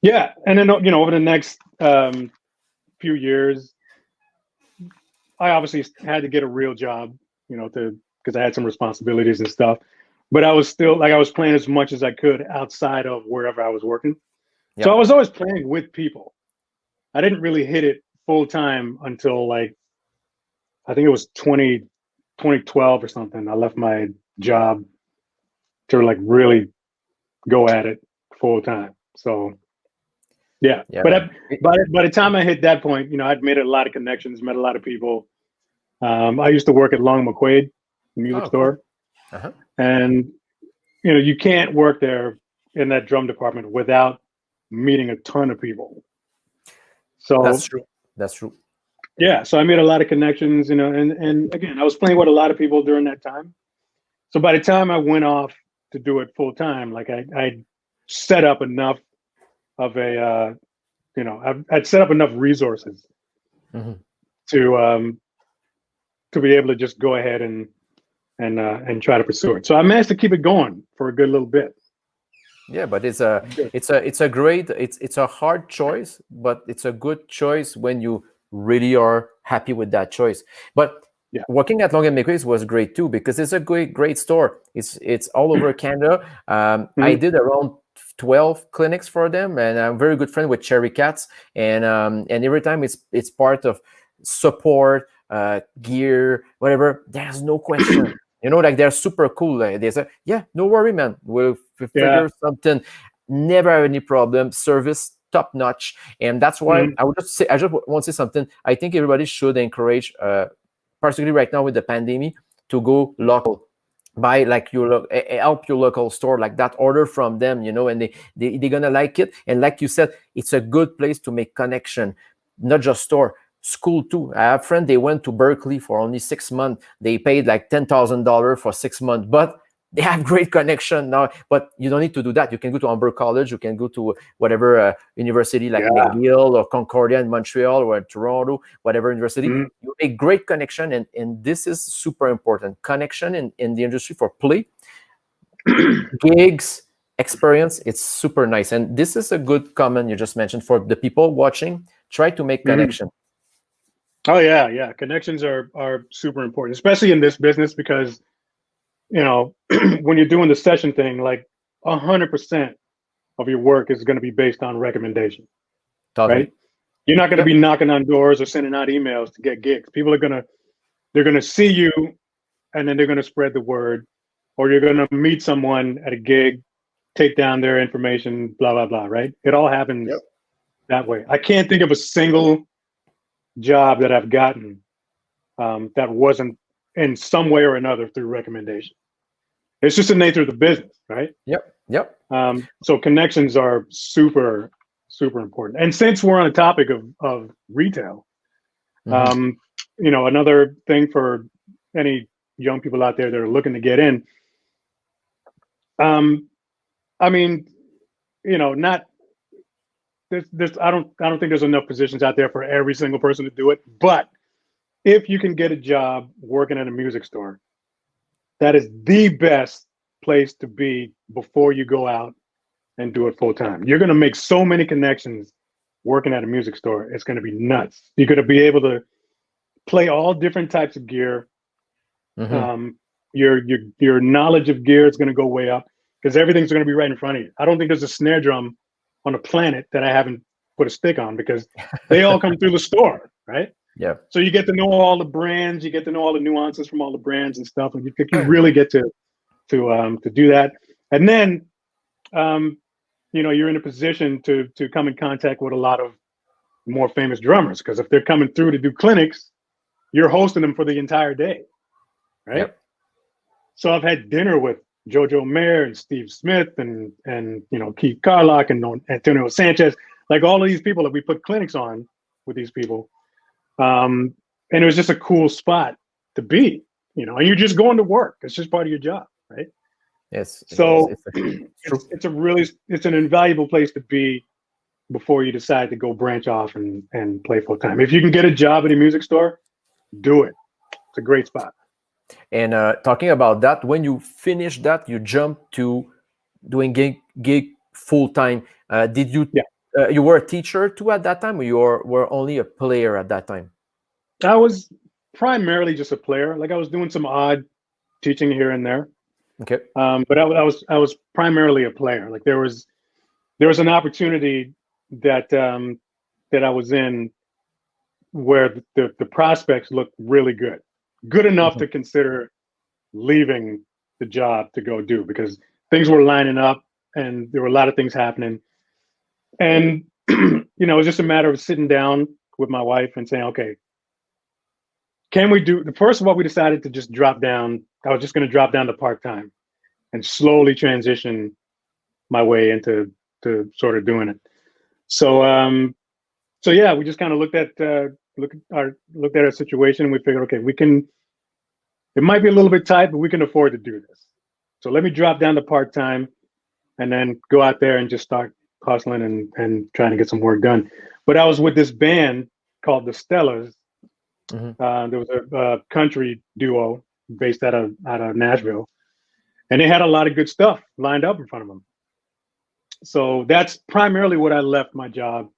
yeah, and then over the next few years, I obviously had to get a real job, because I had some responsibilities and stuff. But I was still I was playing as much as I could outside of wherever I was working. Yep. So I was always playing with people. I didn't really hit it full time until I think it was 2012 or something. I left my job to really go at it full time. So yeah. But by the time I hit that point, I'd made a lot of connections, met a lot of people. I used to work at Long McQuaid music Oh, store, cool. Uh-huh. and you can't work there in that drum department without meeting a ton of people. That's So true. That's true. yeah, so I made a lot of connections, and again, I was playing with a lot of people during that time. So by the time I went off to do it full time, like I set up enough of I'd set up enough resources Mhm. to be able to just go ahead and try to pursue it. So I managed to keep it going for a good little bit. Yeah, but Good. it's a great, it's a hard choice, but it's a good choice when you really are happy with that choice. But Yeah. working at Long and McQuaid's was great too, because it's a great store. It's all over Canada. I Mhm. did around 12 clinics for them, and I'm very good friend with Cherry Cats, and every time it's part of support, gear, whatever. There's no question. Like they're super cool. They say, yeah, no worry, man. We'll Yeah. figure something. Never have any problem. Service top notch, and that's why Mhm. I would just say, I just want to say something. I think everybody should encourage, particularly right now with the pandemic, to go local. Buy like help your local store like that. Order from them, and they're gonna like it. And like you said, it's a good place to make connection, not just store. School too. I have a friend, they went to Berkeley for only 6 months. They paid like $10,000 for 6 months, but they have great connection now. But you don't need to do that. You can go to Humber College. You can go to whatever university like Yeah. McGill or Concordia in Montreal or Toronto, whatever university. Mhm. You make great connection, and this is super important. Connection in the industry for play, gigs, experience. It's super nice. And this is a good comment you just mentioned for the people watching. Try to make Mhm. connection. Oh yeah. Connections are super important, especially in this business, because when you're doing the session thing, like 100% of your work is going to be based on recommendation, Totally. right? You're not going to Yep. be knocking on doors or sending out emails to get gigs. People are they're gonna see you, and then they're gonna spread the word, or you're gonna meet someone at a gig, take down their information, blah blah blah. Right? It all Yep. happens that way. I can't think of a single job that I've gotten that wasn't in some way or another through recommendation. It's just the nature of the business, right? Yep. Yep. So connections are super, super important. And since we're on the topic of retail, Mhm. another thing for any young people out there that are looking to get in, I mean, not there's I don't think there's enough positions out there for every single person to do it. But if you can get a job working at a music store, that is the best place to be before you go out and do it full time. You're going to make so many connections working at a music store. It's going to be nuts. You're going to be able to play all different types of gear. Mhm. Um, your knowledge of gear is going to go way up because everything's going to be right in front of you. I don't think there's a snare drum on a planet that I haven't put a stick on because they all come through the store, right? Yeah. So you get to know all the brands, you get to know all the nuances from all the brands and stuff, and you really get to do that. And then you're in a position to come in contact with a lot of more famous drummers because if they're coming through to do clinics, you're hosting them for the entire day, right? Yep. So I've had dinner with Jojo Mayer and Steve Smith and Keith Carlock and Antonio Sanchez, like all of these people that we put clinics on with these people, and it was just a cool spot to be, and you're just going to work. It's just part of your job, right? Yes. So It's true. it's an invaluable place to be before you decide to go branch off and play full time. If you can get a job at a music store, do it. It's a great spot. And talking about that, when you finish that, you jump to doing gig full time. Did you Yeah, you were a teacher too at that time, or were only a player at that time? I was primarily just a player. Like I was doing some odd teaching here and there, Okay. but I was primarily a player. Like there was an opportunity that I was in where the prospects looked really good enough Mhm. to consider leaving the job to go do because things were lining up and there were a lot of things happening. And it was just a matter of sitting down with my wife and saying, okay, can we do, first of all, we decided to just drop down. I was just going to drop down to part-time and slowly transition my way into sort of doing it. So, so yeah, we just kind of looked at our situation. And we figured, okay, it might be a little bit tight, but we can afford to do this. So let me drop down to part-time and then go out there and just start hustling and trying to get some work done. But I was with this band called the Stellas. There was a country duo based out of Nashville, and they had a lot of good stuff lined up in front of them. So that's primarily what I left my job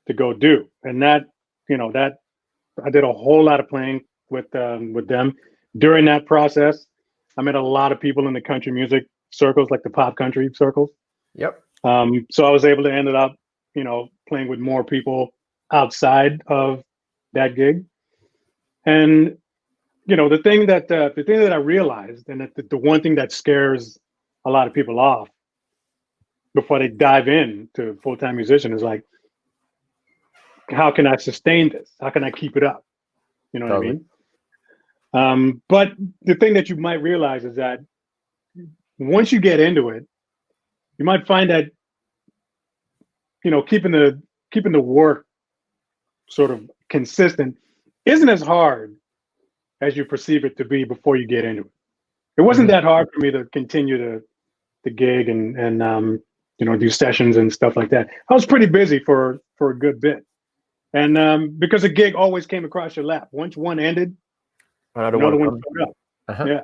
to go do. And that I did a whole lot of playing with them. During that process, I met a lot of people in the country music circles, like the pop country circles. Yep. So I was able to end up, playing with more people outside of that gig. And, the thing that I realized, and the one thing that scares a lot of people off before they dive in to full-time musician is like, how can I sustain this? How can I keep it up? You know what I mean? But the thing that you might realize is that once you get into it, you might find that, keeping the work sort of consistent isn't as hard as you perceive it to be before you get into it. It wasn't that hard for me to continue the gig and do sessions and stuff like that. I was pretty busy for a good bit. And because a gig always came across your lap. Once one ended, another one showed up. Yeah.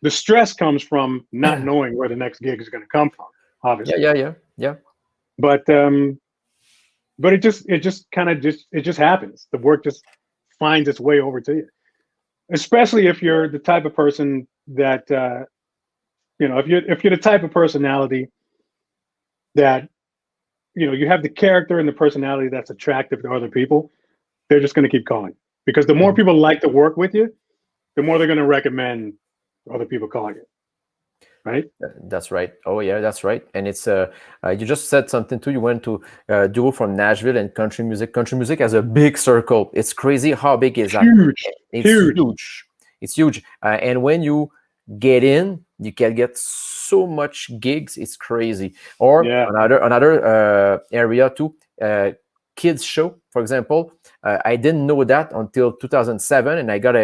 The stress comes from not knowing where the next gig is going to come from, obviously. Yeah. But it just happens. The work just finds its way over to you. Especially if you're the type of person that if you're the type of personality that you have the character and the personality that's attractive to other people, they're just going to keep calling. Because the more people like to work with you, the more they're going to recommend other people calling it. Right? That's right. Oh yeah, that's right. And it's you just said something too. You went to duo from Nashville and country music. Country music has a big circle. It's crazy how big is that? It's huge. It's huge. And when you get in, you can get so much gigs. It's crazy. Or another area too. Kids show, for example. I didn't know that until 2007, and I got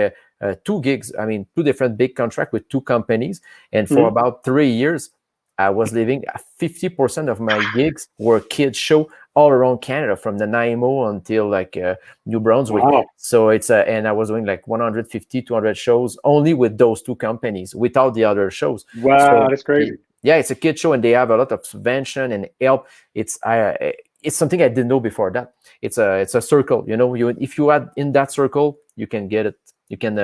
two gigs. I mean, two different big contracts with two companies, and for about 3 years, I was living. 50% of my gigs were kids show all around Canada, from Nanaimo until like New Brunswick. Wow. So it's and I was doing like 150, 200 shows only with those two companies, without the other shows. Wow, so that's crazy. Yeah, it's a kid show, and they have a lot of subvention and help. It's something I didn't know before that. It's a circle. If you add in that circle, you can get it. You can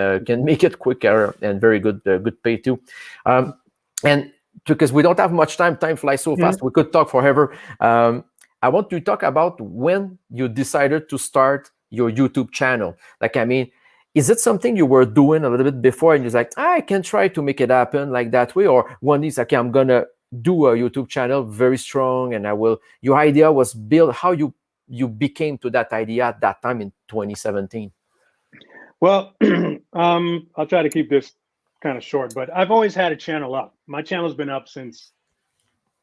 make it quicker and very good pay too. And because we don't have much time flies so fast. We could talk forever. I want to talk about when you decided to start your YouTube channel. Like, I mean, is it something you were doing a little bit before and you're like, I can try to make it happen like that way? Or one is, okay, I'm going to do a YouTube channel very strong, and your idea was built, how you became to that idea at that time in 2017? Well, I'll try to keep this kind of short, but I've always had a channel up. My channel's been up since,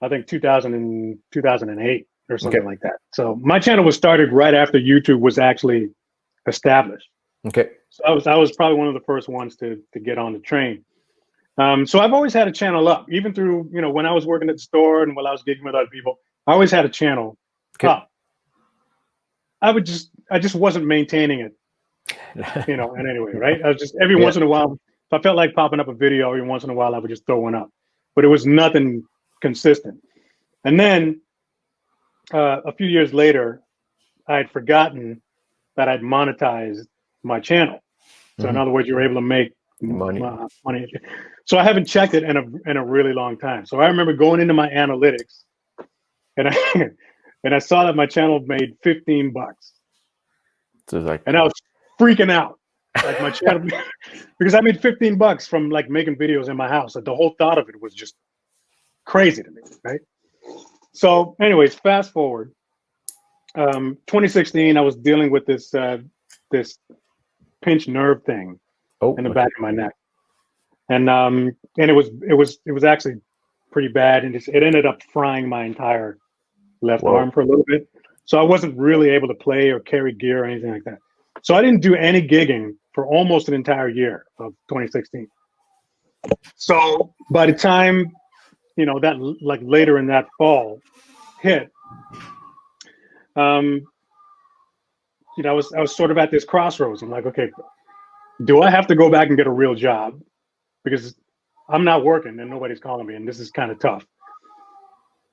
I think, 2008 or something like that. So my channel was started right after YouTube was actually established. Okay. So I was probably one of the first ones to get on the train. So I've always had a channel up, even through, when I was working at the store and when I was gigging with other people, I always had a channel up. I just wasn't maintaining it, in any way, right? I was just, every once in a while, if I felt like popping up a video, every once in a while, I would just throw one up, but it was nothing consistent. And then a few years later, I had forgotten that I'd monetized my channel. So in other words, you were able to make money. So I haven't checked it in a really long time. So I remember going into my analytics, and I saw that my channel made $15. So and I was freaking out, like my channel, because I made $15 from like making videos in my house. Like the whole thought of it was just crazy to me, right? So, anyways, fast forward, 2016, I was dealing with this pinched nerve thing in the okay. back of my neck, and it was actually pretty bad, and it ended up frying my entire left Whoa. arm for a little bit. So I wasn't really able to play or carry gear or anything like that. So I didn't do any gigging for almost an entire year of 2016. So by the time, you know, that like later in that fall hit, you know, I was sort of at this crossroads. I'm like, okay, do I have to go back and get a real job? Because I'm not working and nobody's calling me and this is kind of tough.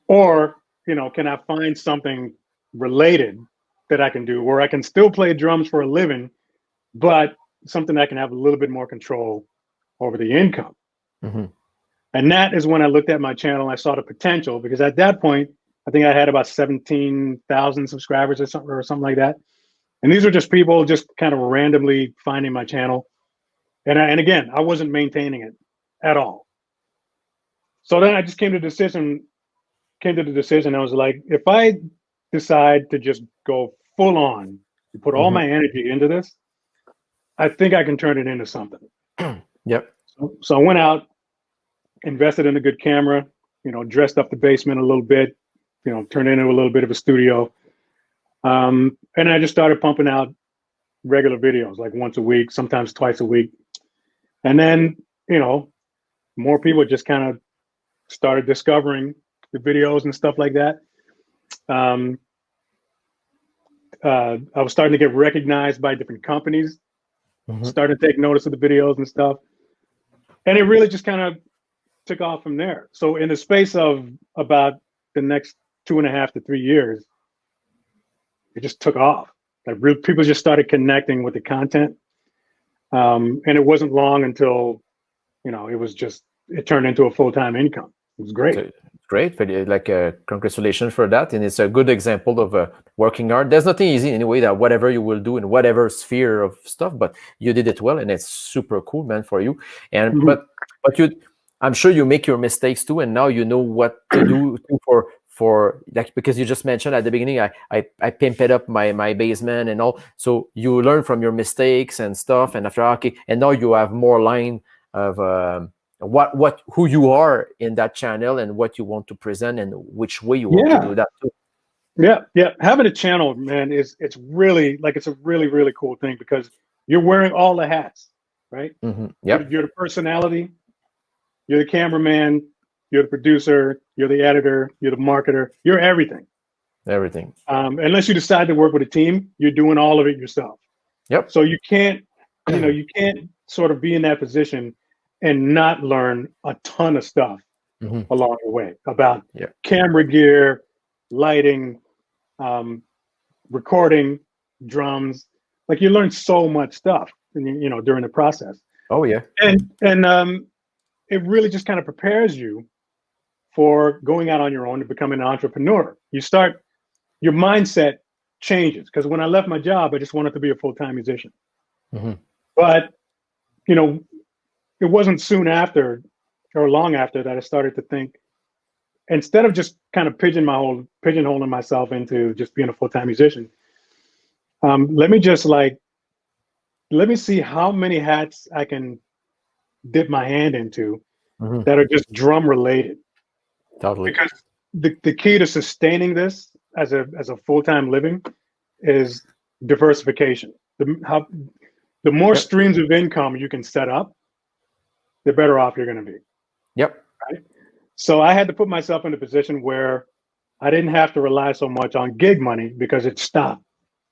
Or, you know, can I find something related that I can do where I can still play drums for a living, but something I can have a little bit more control over the income. Mm-hmm. And that is when I looked at my channel and I saw the potential, because at that point, I think I had about 17,000 subscribers or something like that. And these are just people just kind of randomly finding my channel. And again, I wasn't maintaining it at all. So then I just came to the decision. I was like, if I decide to just go full on and put all my energy into this, I think I can turn it into something. Yep. So I went out, invested in a good camera, you know, dressed up the basement a little bit, you know, turned it into a little bit of a studio. And I just started pumping out regular videos, like once a week, sometimes twice a week. And then, you know, more people just kind of started discovering the videos and stuff like that. I was starting to get recognized by different companies, started to take notice of the videos and stuff. And it really just kind of took off from there. So in the space of about the next 2.5 to 3 years, it just took off. Like people just started connecting with the content. And it wasn't long until, you know, it turned into a full-time income. It was great. So, great. Like, congratulations for that. And it's a good example of working hard. There's nothing easy anyway, that whatever you will do in whatever sphere of stuff, but you did it well and it's super cool, man, for you. And, but I'm sure you make your mistakes too. And now you know what to do for like, because you just mentioned at the beginning, I pimped up my basement and all. So you learn from your mistakes and stuff. And after, okay, and now you have more line of, who you are in that channel and what you want to present and which way you want to do that too. Yeah. Having a channel, man, it's really like, it's a really, really cool thing because you're wearing all the hats, right? Yep. You're the personality, you're the cameraman, you're the producer, you're the editor, you're the marketer, you're everything. Everything. Unless you decide to work with a team, you're doing all of it yourself. Yep. So you can't sort of be in that position and not learn a ton of stuff along the way about camera gear, lighting, recording, drums. Like you learn so much stuff, during the process. Oh yeah. And it really just kind of prepares you for going out on your own and becoming an entrepreneur. Your mindset changes, because when I left my job, I just wanted to be a full-time musician. But it wasn't soon after or long after that I started to think, instead of just kind of pigeonholing myself into just being a full-time musician, let me see how many hats I can dip my hand into that are just drum related. Totally. Because the key to sustaining this as a full-time living is diversification. The more streams of income you can set up, the better off you're going to be. Yep. Right. So I had to put myself in a position where I didn't have to rely so much on gig money because it stopped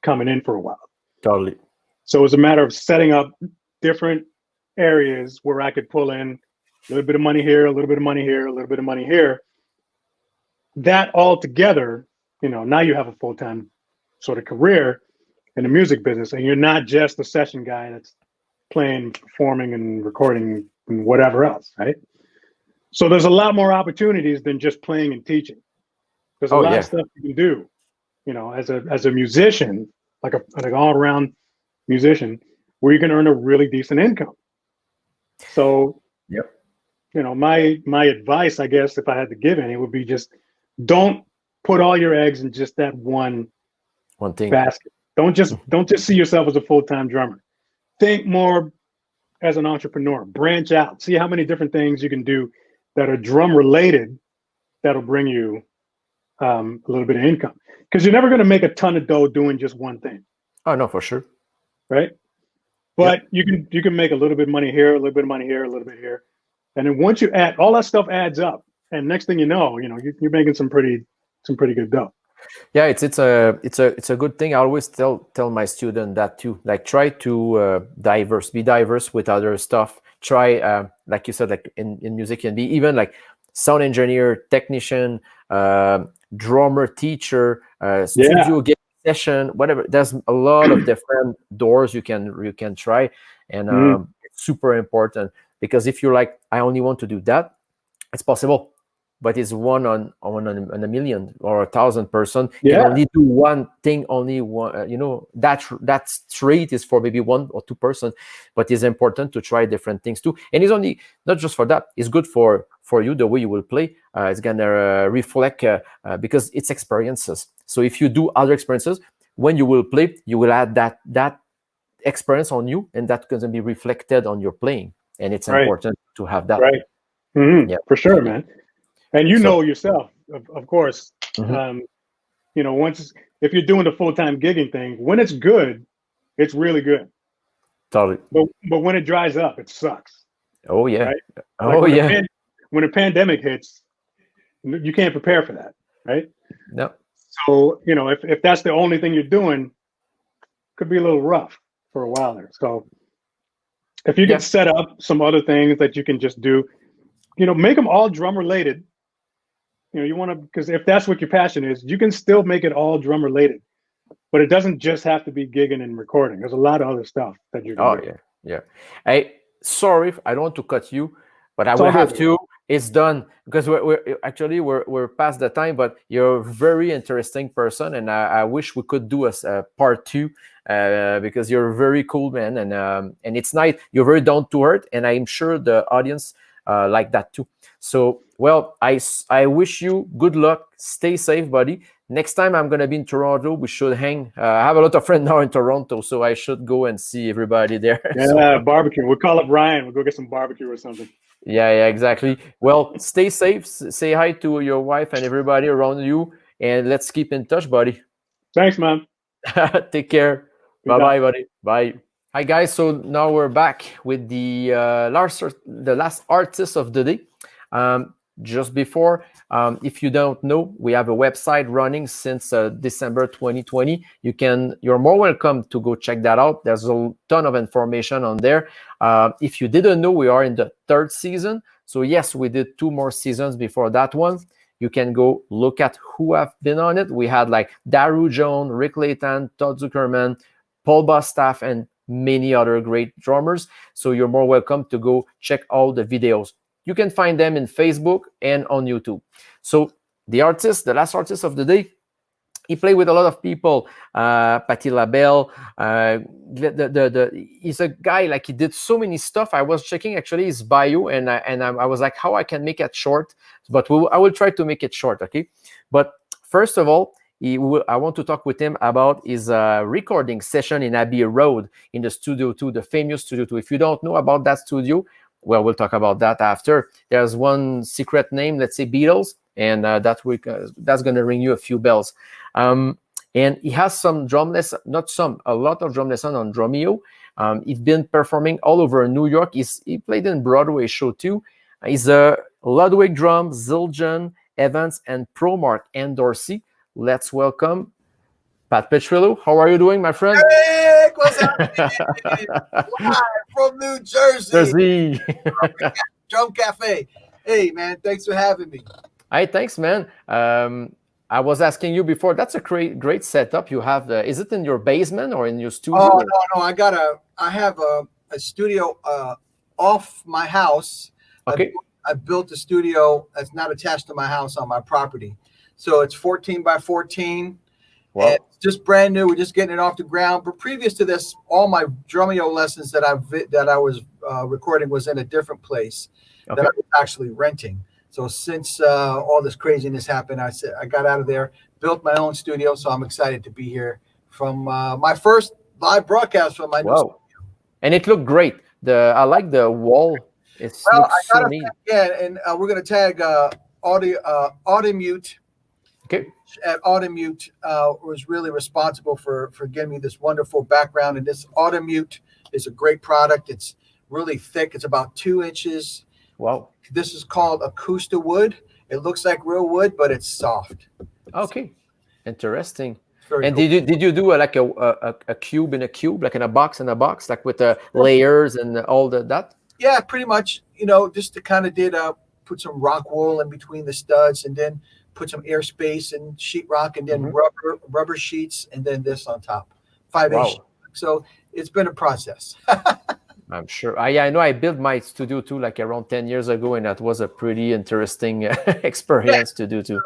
coming in for a while. Totally. So it was a matter of setting up different areas where I could pull in a little bit of money here, a little bit of money here, a little bit of money here. That all together, now you have a full-time sort of career in the music business, and you're not just a session guy that's playing, performing, and recording and whatever else, right? So there's a lot more opportunities than just playing and teaching. There's a lot of stuff you can do, as a musician, like an all-around musician, where you can earn a really decent income. So, my advice, I guess, if I had to give any, would be just don't put all your eggs in just that one thing basket. Don't just see yourself as a full-time drummer. think more as an entrepreneur. Branch out. See how many different things you can do that are drum related that'll bring you a little bit of income. Because you're never going to make a ton of dough doing just one thing. Oh no, for sure. Right. But you can make a little bit of money here, a little bit of money here, a little bit here. And then once you add, all that stuff adds up. And next thing you know, you're making some pretty good dough. Yeah, it's a good thing. I always tell my student that too. Like, try to be diverse with other stuff. Try, like you said, like in music, can be even like sound engineer, technician, drummer, teacher, studio game session, whatever. There's a lot of different doors you can try, and it's super important, because if you're like, I only want to do that, it's possible. But it's one on a million or 1,000 person can only do one thing, only one. That trait is for maybe 1 or 2 person, but it's important to try different things too. And it's only not just for that. It's good for you, the way you will play. It's gonna reflect because it's experiences. So if you do other experiences, when you will play, you will add that experience on you, and that's gonna be reflected on your playing. And it's important to have that. Right. Mm-hmm. Yeah, for sure, man. And know yourself, of course, once, if you're doing the full-time gigging thing, when it's good, it's really good. Totally. But when it dries up, it sucks. Oh yeah. Right? Like when a pandemic hits, you can't prepare for that, right? No. So, if that's the only thing you're doing, could be a little rough for a while there. So if you can set up some other things that you can just do, make them all drum related. You want to, because if that's what your passion is, you can still make it all drum related, but it doesn't just have to be gigging and recording. There's a lot of other stuff that you can do. Yeah. Hey, sorry, I don't want to cut you, but I will have to. It's done, because we're past the time. But you're a very interesting person, and I wish we could do a part 2, because you're a very cool man, and it's nice. You're very down to earth, and I'm sure the audience like that too. So, well, I wish you good luck. Stay safe, buddy. Next time I'm gonna be in Toronto, we should hang. I have a lot of friends now in Toronto, so I should go and see everybody there. Yeah, barbecue. We'll call up Ryan. We'll go get some barbecue or something. Yeah, exactly. Well, stay safe. Say hi to your wife and everybody around you, and let's keep in touch, buddy. Thanks, man. Take care. Bye, buddy. Bye. Hi guys, so now we're back with the last artist of the day. Just before, if you don't know, we have a website running since December 2020. You're more welcome to go check that out. There's a ton of information on there. If you didn't know, we are in the 3rd season. So yes, we did 2 more seasons before that one. You can go look at who have been on it. We had like Daru Jones, Rick Layton, Todd Zuckerman, Paul Bostaff, and many other great drummers. So you're more welcome to go check all the videos. You can find them in Facebook and on YouTube. So the last artist of the day, he played with a lot of people. Patti LaBelle. He's a guy, like, he did so many stuff. I was checking actually his bio, and I was like, how I can make it short, but I will try to make it short, okay? But first of all, I want to talk with him about his recording session in Abbey Road in the Studio 2, the famous Studio 2. If you don't know about that studio, well, we'll talk about that after. There's one secret name, let's say Beatles, and that's going to ring you a few bells. And he has some drum lesson, a lot of drum lesson on Drumeo. He's been performing all over New York. He played in Broadway show too. He's a Ludwig drum, Zildjian, Evans, and Pro-Mark and Dorsey. Let's welcome Pat Petrillo. How are you doing, my friend? Hey, what's happening? Live from New Jersey. Drum Cafe. Hey, man, thanks for having me. Hey, thanks, man. I was asking you before. That's a great setup you have. Is it in your basement or in your studio? Oh no! I have a studio off my house. Okay. I built a studio that's not attached to my house on my property. So it's 14 by 14. Wow. And it's just brand new. We're just getting it off the ground. But previous to this, all my Drumeo lessons that I was recording was in a different place that I was actually renting. So since all this craziness happened, I got out of there, built my own studio. So I'm excited to be here from my first live broadcast from my new studio. And it looked great. I like the wall. It Well, looks I so got neat. and we're gonna tag Automute. Okay. At Automute was really responsible for getting me this wonderful background. And this Automute is a great product. It's really thick. It's about 2 inches. Wow. This is called Acoustic wood. It looks like real wood, but it's soft. Okay. Interesting. Very And cool. did you do like a cube in a cube, like in a box, like with the layers and all that? Yeah, pretty much. Just to kind of put some rock wool in between the studs, and then put some airspace and sheetrock, and then rubber sheets, and then this on top. 5/8. Wow. So it's been a process. I'm sure. I know I built my studio too, like around 10 years ago, and that was a pretty interesting experience to do too.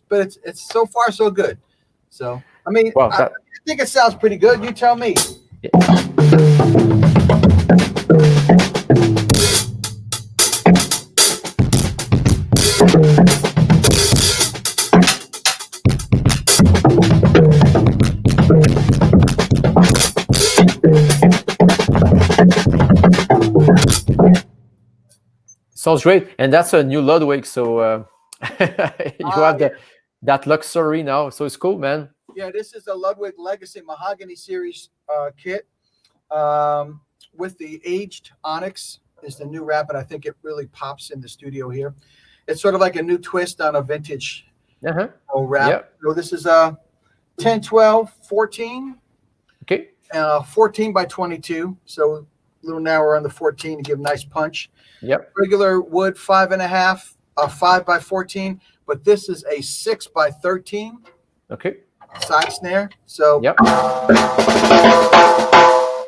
But it's so far so good. So I mean, Wow, I think it sounds pretty good. You tell me. Sounds great, and that's a new Ludwig, so you have that luxury now, so it's cool, man. Yeah, this is a Ludwig Legacy Mahogany Series kit with the aged onyx is the new wrap, and I think it really pops in the studio here. It's sort of like a new twist on a vintage wrap. Yep. So this is a 10, 12, 14. Okay. 14 by 22, so a little narrower on the 14 to give a nice punch. Yep. Regular wood 5.5, 5 by 14, but this is a 6 by 13. Okay. Side snare. So, yep. So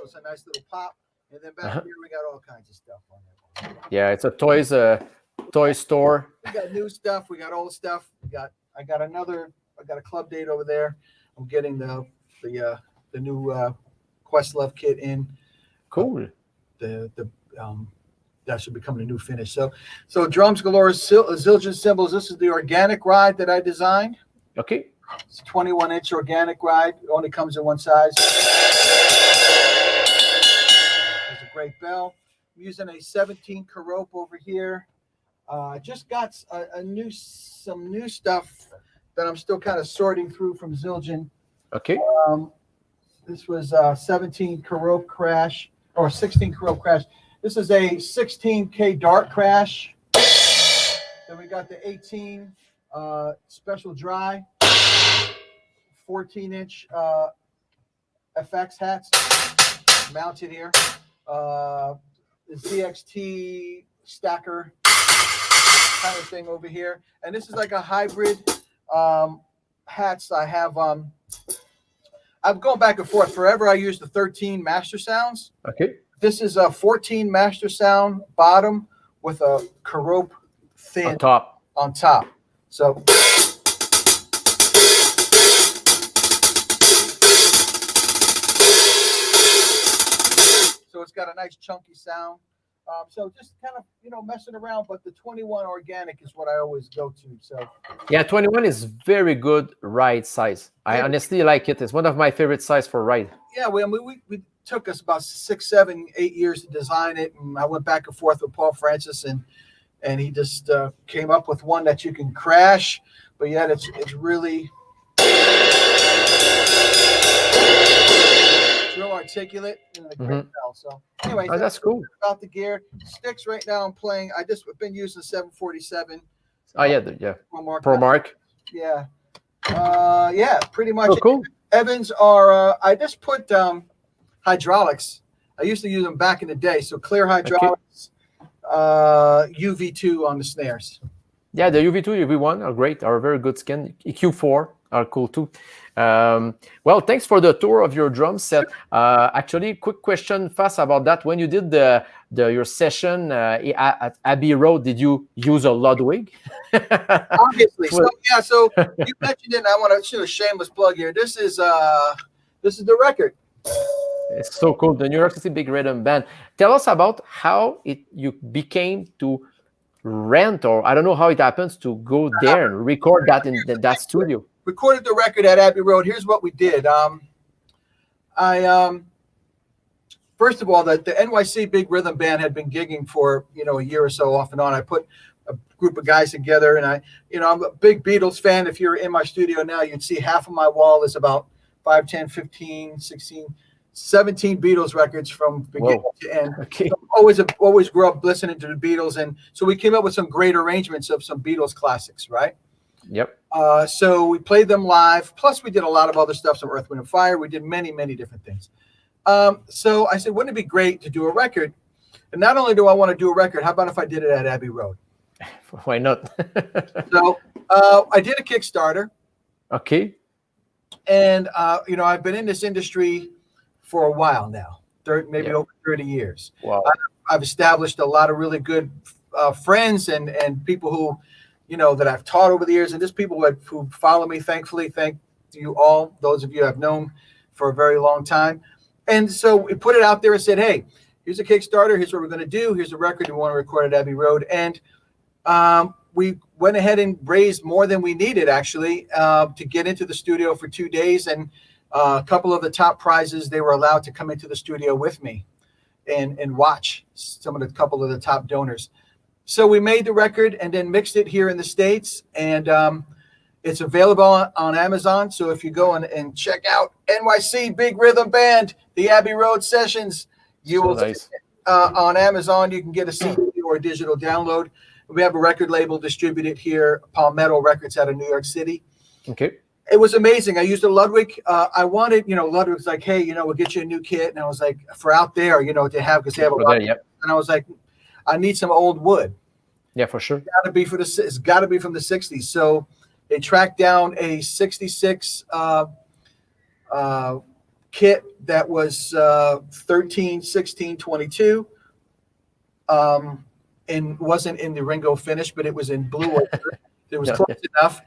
it's a nice little pop. And then back here we got all kinds of stuff on there. Yeah, it's a toy store. We got new stuff. We got old stuff. I got a club date over there. I'm getting the new Questlove kit in. Cool. That should become the new finish. So Drums Galore Zildjian cymbals. This is the organic ride that I designed. Okay. It's a 21-inch organic ride. It only comes in one size. There's a great bell. I'm using a 17 Karope over here. Just got some new stuff that I'm still kind of sorting through from Zildjian. Okay. This was 17 Karope crash or 16 Karope crash. This is a 16K Dark crash. Then we got the 18 Special Dry, 14-inch FX hats mounted here. The ZXT stacker kind of thing over here. And this is like a hybrid hats. I have I'm going back and forth. Forever I use the 13 Master Sounds. Okay. This is a 14 Master Sound bottom with a Karope thin on top. So it's got a nice chunky sound. So just kind of, messing around, but the 21 organic is what I always go to. So yeah, 21 is very good ride size. I honestly like it. It's one of my favorite size for ride. Yeah, we took us about 6, 7, 8 years to design it, and I went back and forth with Paul Francis, and he just came up with one that you can crash, but yet it's really real articulate and a great bell. So anyway, that's cool. About the gear sticks right now. I'm playing. I've been using 747. Oh yeah, Pro Mark. Yeah, yeah, pretty much. Oh, cool. Evans are. I just put hydraulics. I used to use them back in the day. So clear hydraulics, UV2 on the snares. Yeah, the UV2, UV1 are great. Are very good skin. EQ4 are cool too. Well, thanks for the tour of your drum set. Actually, quick question fast about that. When you did your session at Abbey Road, did you use a Ludwig? Obviously. So you mentioned it, and I want to shoot a shameless plug here. This is the record. It's so cool. The New York City Big Rhythm Band. Tell us about how you became to rent, or I don't know how it happens, to go there and record that in that studio. Recorded the record at Abbey Road. Here's what we did. first of all, the NYC Big Rhythm Band had been gigging for, a year or so off and on. I put a group of guys together, and I'm a big Beatles fan. If you're in my studio now, you'd see half of my wall is about 5, 10, 15, 16, 17 Beatles records from beginning to end. Okay. So always grew up listening to the Beatles, and so we came up with some great arrangements of some Beatles classics, right? Yep. So we played them live. Plus, we did a lot of other stuff, some Earth, Wind, and Fire. We did many, many different things. So I said, wouldn't it be great to do a record? And not only do I want to do a record, how about if I did it at Abbey Road? Why not? So I did a Kickstarter. Okay. And, I've been in this industry for a while now, maybe over 30 years. Wow. I've established a lot of really good friends and people who, that I've taught over the years. And just people who follow me, thankfully. Thank you all, those of you I've known for a very long time. And so we put it out there and said, hey, here's a Kickstarter. Here's what we're going to do. Here's a record we want to record at Abbey Road. And we went ahead and raised more than we needed, actually, to get into the studio for 2 days. And a couple of the top prizes, they were allowed to come into the studio with me and watch a couple of the top donors. So we made the record and then mixed it here in the States. And it's available on Amazon. So if you go and check out NYC Big Rhythm Band, the Abbey Road Sessions, you will see it, on Amazon. You can get a CD or a digital download. We have a record label distributed here, Palmetto Records out of New York City. Okay. It was amazing. I used a Ludwig. I wanted, Ludwig's like, hey, we'll get you a new kit. And I was like, for out there, to have, because they have a lot. Yep. And I was like, I need some old wood. Yeah, for sure. It's got to be from the 60s. So they tracked down a 66 kit that was 13, 16, 22. And wasn't in the Ringo finish, but it was in blue. It was close enough.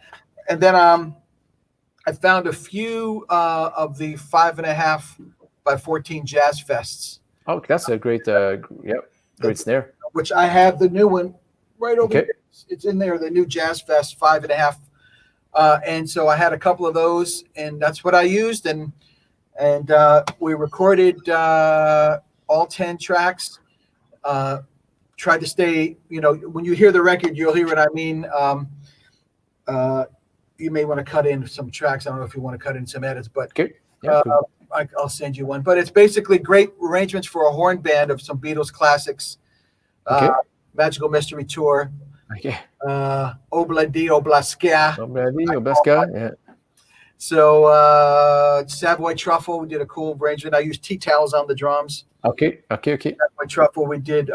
And then I found a few of the 5.5 by 14 Jazz Fests. Oh, that's a great, great snare. Which I have the new one right over here. It's in there, the new Jazz Fest 5.5. And so I had a couple of those, and that's what I used. And we recorded all 10 tracks. Tried to stay, when you hear the record, you'll hear what I mean. You may want to cut in some tracks. I don't know if you want to cut in some edits, but cool. I'll send you one. But it's basically great arrangements for a horn band of some Beatles classics. Magical Mystery Tour. Okay. Obladi Oblaska. Yeah. So Savoy Truffle, we did a cool arrangement. I used tea towels on the drums. Okay. Savoy Truffle, we did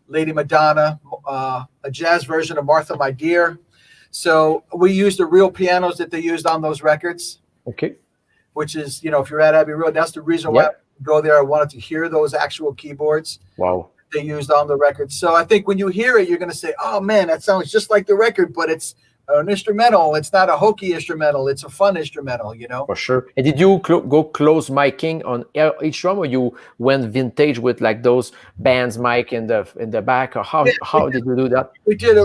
Lady Madonna, a jazz version of Martha My Dear. So we used the real pianos that they used on those records. Okay. Which is, if you're at Abbey Road, that's the reason why I go there. I wanted to hear those actual keyboards. Wow. They used on the record. So I think when you hear it, you're going to say, oh man, that sounds just like the record, but it's an instrumental. It's not a hokey instrumental. It's a fun instrumental, For sure. And did you go close miking on each drum, or you went vintage with like those bands mic in the back, or how did you do that? We did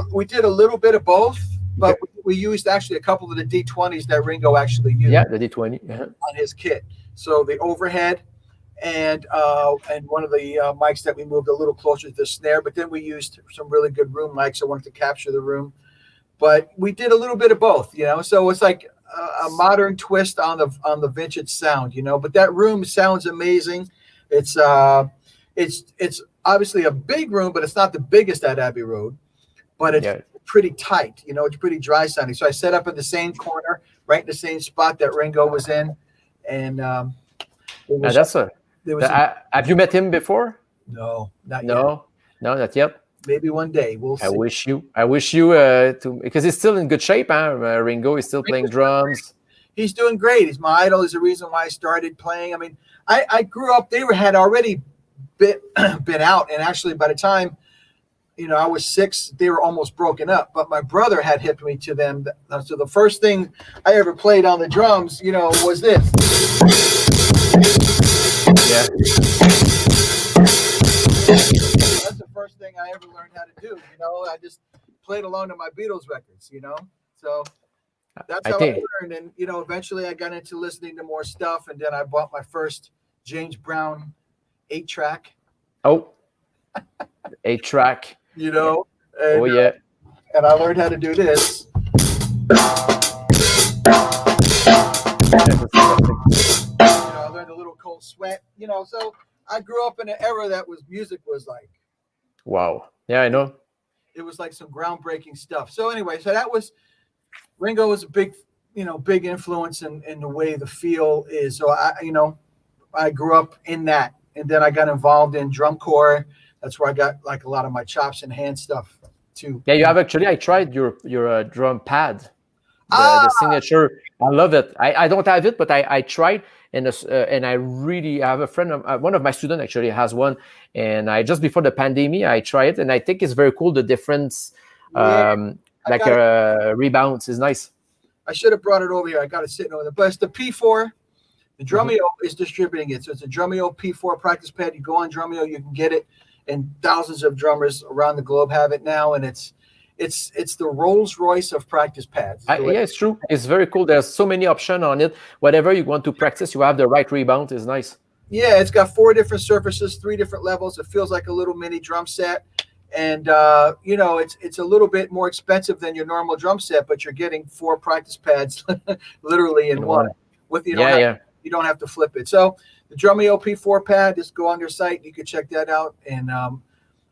a little bit of both, but we used actually a couple of the D20s that Ringo actually used. Yeah, the D20 on his kit. So the overhead and one of the mics that we moved a little closer to the snare, but then we used some really good room mics. I wanted to capture the room. But we did a little bit of both, So it's like a modern twist on the vintage sound, But that room sounds amazing. It's obviously a big room, but it's not the biggest at Abbey Road. But it's pretty tight, It's pretty dry sounding. So I set up in the same corner, right in the same spot that Ringo was in, and have you met him before? No, not yet. No, not yet. Maybe one day we'll see. I wish you to, because he's still in good shape. Ringo is still playing drums. He's doing great. He's my idol. He's the reason why I started playing. I mean, I grew up. They had already been out, and actually by the time I was 6, they were almost broken up. But my brother had hipped me to them. So the first thing I ever played on the drums, was this. Yeah. That's the first thing I ever learned how to do. I just played along to my Beatles records, So that's how I learned. And, eventually I got into listening to more stuff. And then I bought my first James Brown 8-track. Oh, 8-track. You know. Oh yeah. And I learned how to do this. I learned a little cold sweat. So I grew up in an era that music was like. Wow. Yeah, I know. It was like some groundbreaking stuff. So anyway, Ringo was a big influence in the way the feel is. So I grew up in that, and then I got involved in drum corps. That's where I got like a lot of my chops and hand stuff too. Yeah, you have actually. I tried your drum pad, the signature. I love it. I don't have it, but I tried, and I really have a friend of one of my students actually has one, and I just before the pandemic I tried it, and I think it's very cool. The difference, rebounds is nice. I should have brought it over here. I got it sitting over there, but it's the P4. The Drumeo is distributing it, so it's a Drumeo P4 practice pad. You go on Drumeo, you can get it, and thousands of drummers around the globe have it now, and it's the Rolls Royce of practice pads. Yeah, it's true. It's very cool. There's so many options on it. Whatever you want to practice, you have the right rebound. Is nice. Yeah, it's got 4 different surfaces, 3 different levels. It feels like a little mini drum set, and it's a little bit more expensive than your normal drum set, but you're getting 4 practice pads literally in one. You don't have to flip it. So the Drumeo P4 pad, just go on their site. You can check that out. And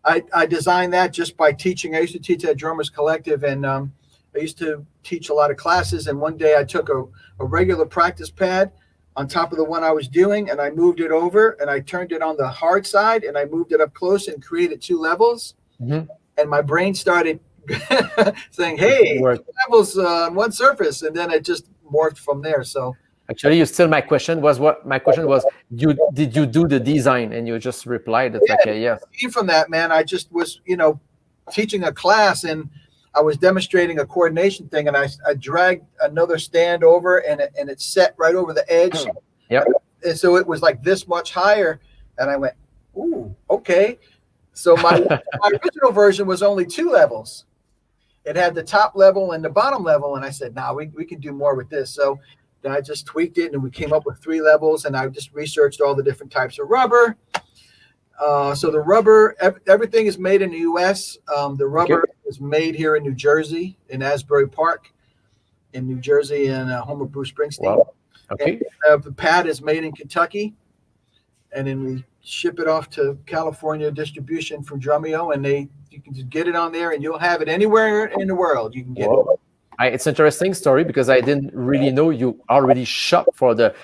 I designed that just by teaching. I used to teach at Drummers Collective, and I used to teach a lot of classes. And one day I took a regular practice pad on top of the one I was doing, and I moved it over, and I turned it on the hard side, and I moved it up close and created 2 levels. And my brain started saying, hey, 2 levels on one surface. And then it just morphed from there. So actually, my question was, did you do the design? And you just replied, it's yes. From that, man, I just was, teaching a class, and I was demonstrating a coordination thing, and I dragged another stand over, and it set right over the edge. Yep. And so it was like this much higher, and I went, ooh, okay. So my original version was only 2 levels. It had the top level and the bottom level, and I said, we can do more with this. So then I just tweaked it, and we came up with 3 levels, and I just researched all the different types of rubber. So the rubber, everything is made in the U.S. The rubber is made here in New Jersey, in Asbury Park, in New Jersey, and home of Bruce Springsteen. Wow. Okay. And, the pad is made in Kentucky, and then we ship it off to California distribution from Drumeo, and you can just get it on there, and you'll have it anywhere in the world. You can get it. It's an interesting story because I didn't really know you already shop for the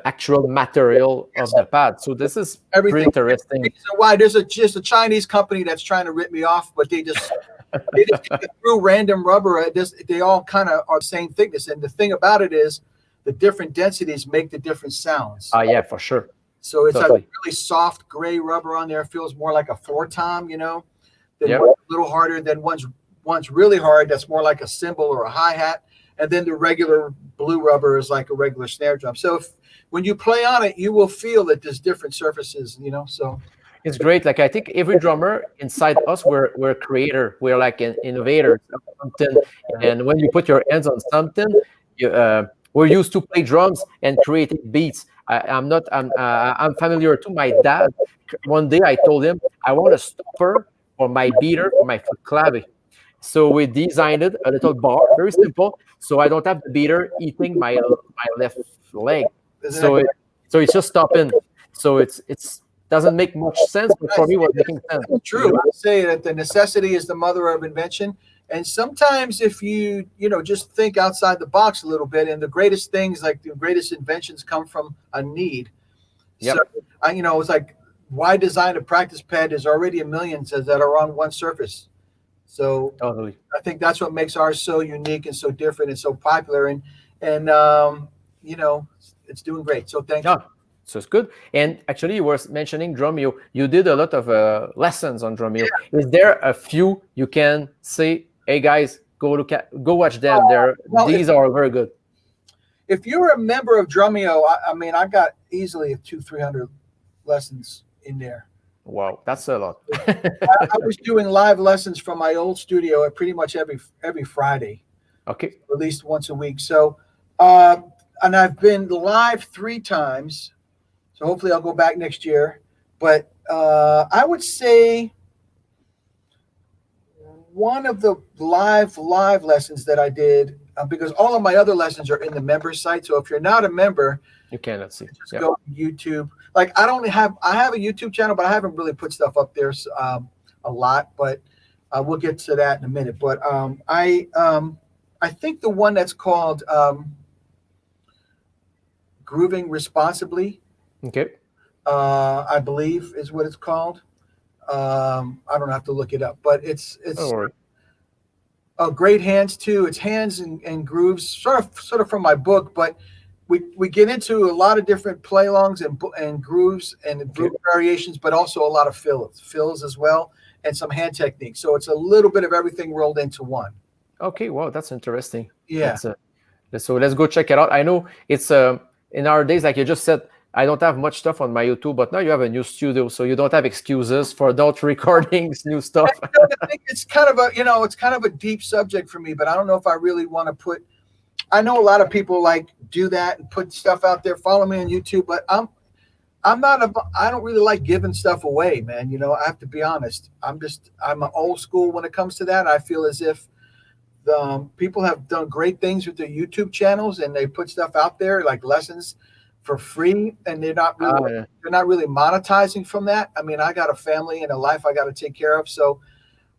actual material of the pad. So this is pretty interesting. So why there's just a Chinese company that's trying to rip me off, but they just threw random rubber. They all kind of are the same thickness, and the thing about it is the different densities make the different sounds. Yeah, for sure. So it's like a really soft gray rubber on there. It feels more like a 4-tom, Then a little harder than one's really hard. That's more like a cymbal or a hi-hat. And then the regular blue rubber is like a regular snare drum. So when you play on it, you will feel that there's different surfaces, so. It's great. Like I think every drummer inside us, we're a creator. We're like an innovator. And when you put your hands on something, we're used to play drums and creating beats. I'm familiar too. My dad, one day I told him, I want a stopper for my beater, for my foot clave. So we designed it, a little bar, very simple. So I don't have the beater eating my left leg. So it's just stopping. So it's doesn't make much sense, but for me, it was making sense. True. I say that the necessity is the mother of invention. And sometimes if you just think outside the box a little bit, and the greatest things, like the greatest inventions, come from a need. Yep. So it's like, why design a practice pad? There's already millions that are on one surface. So totally. I think that's what makes ours so unique and so different and so popular. And it's doing great. So thank you. So it's good. And actually, you were mentioning Drumeo. You did a lot of lessons on Drumeo. Yeah. Is there a few you can say, hey guys, go watch them? These are very good. If you're a member of Drumeo, I got easily 200-300 lessons in there. Wow, that's a lot. I was doing live lessons from my old studio at pretty much every Friday. Okay. At least once a week. So, and I've been live 3 times. So hopefully I'll go back next year. But I would say one of the live lessons that I did, because all of my other lessons are in the member site. So if you're not a member, you cannot see. just go to YouTube. Like I have a YouTube channel, but I haven't really put stuff up there a lot. But we'll get to that in a minute. But I think the one that's called Grooving Responsibly, Okay. I believe is what it's called. I don't have to look it up, but it's great hands too. It's hands and grooves, sort of from my book, but we get into a lot of different play alongs and grooves and groove variations, but also a lot of fills as well, and some hand techniques. So it's a little bit of everything rolled into one. Okay, wow, that's interesting. Yeah. So let's go check it out. I know it's in our days, like you just said, I don't have much stuff on my YouTube, but now you have a new studio, so you don't have excuses for not recording new stuff. I think it's kind of a deep subject for me, but I don't know if I really want to put. I know a lot of people like do that and put stuff out there. Follow me on YouTube, but I don't really like giving stuff away, man. I have to be honest. I'm old school when it comes to that. I feel as if the people have done great things with their YouTube channels and they put stuff out there like lessons for free, and they're not really monetizing from that. I mean, I got a family and a life I got to take care of, so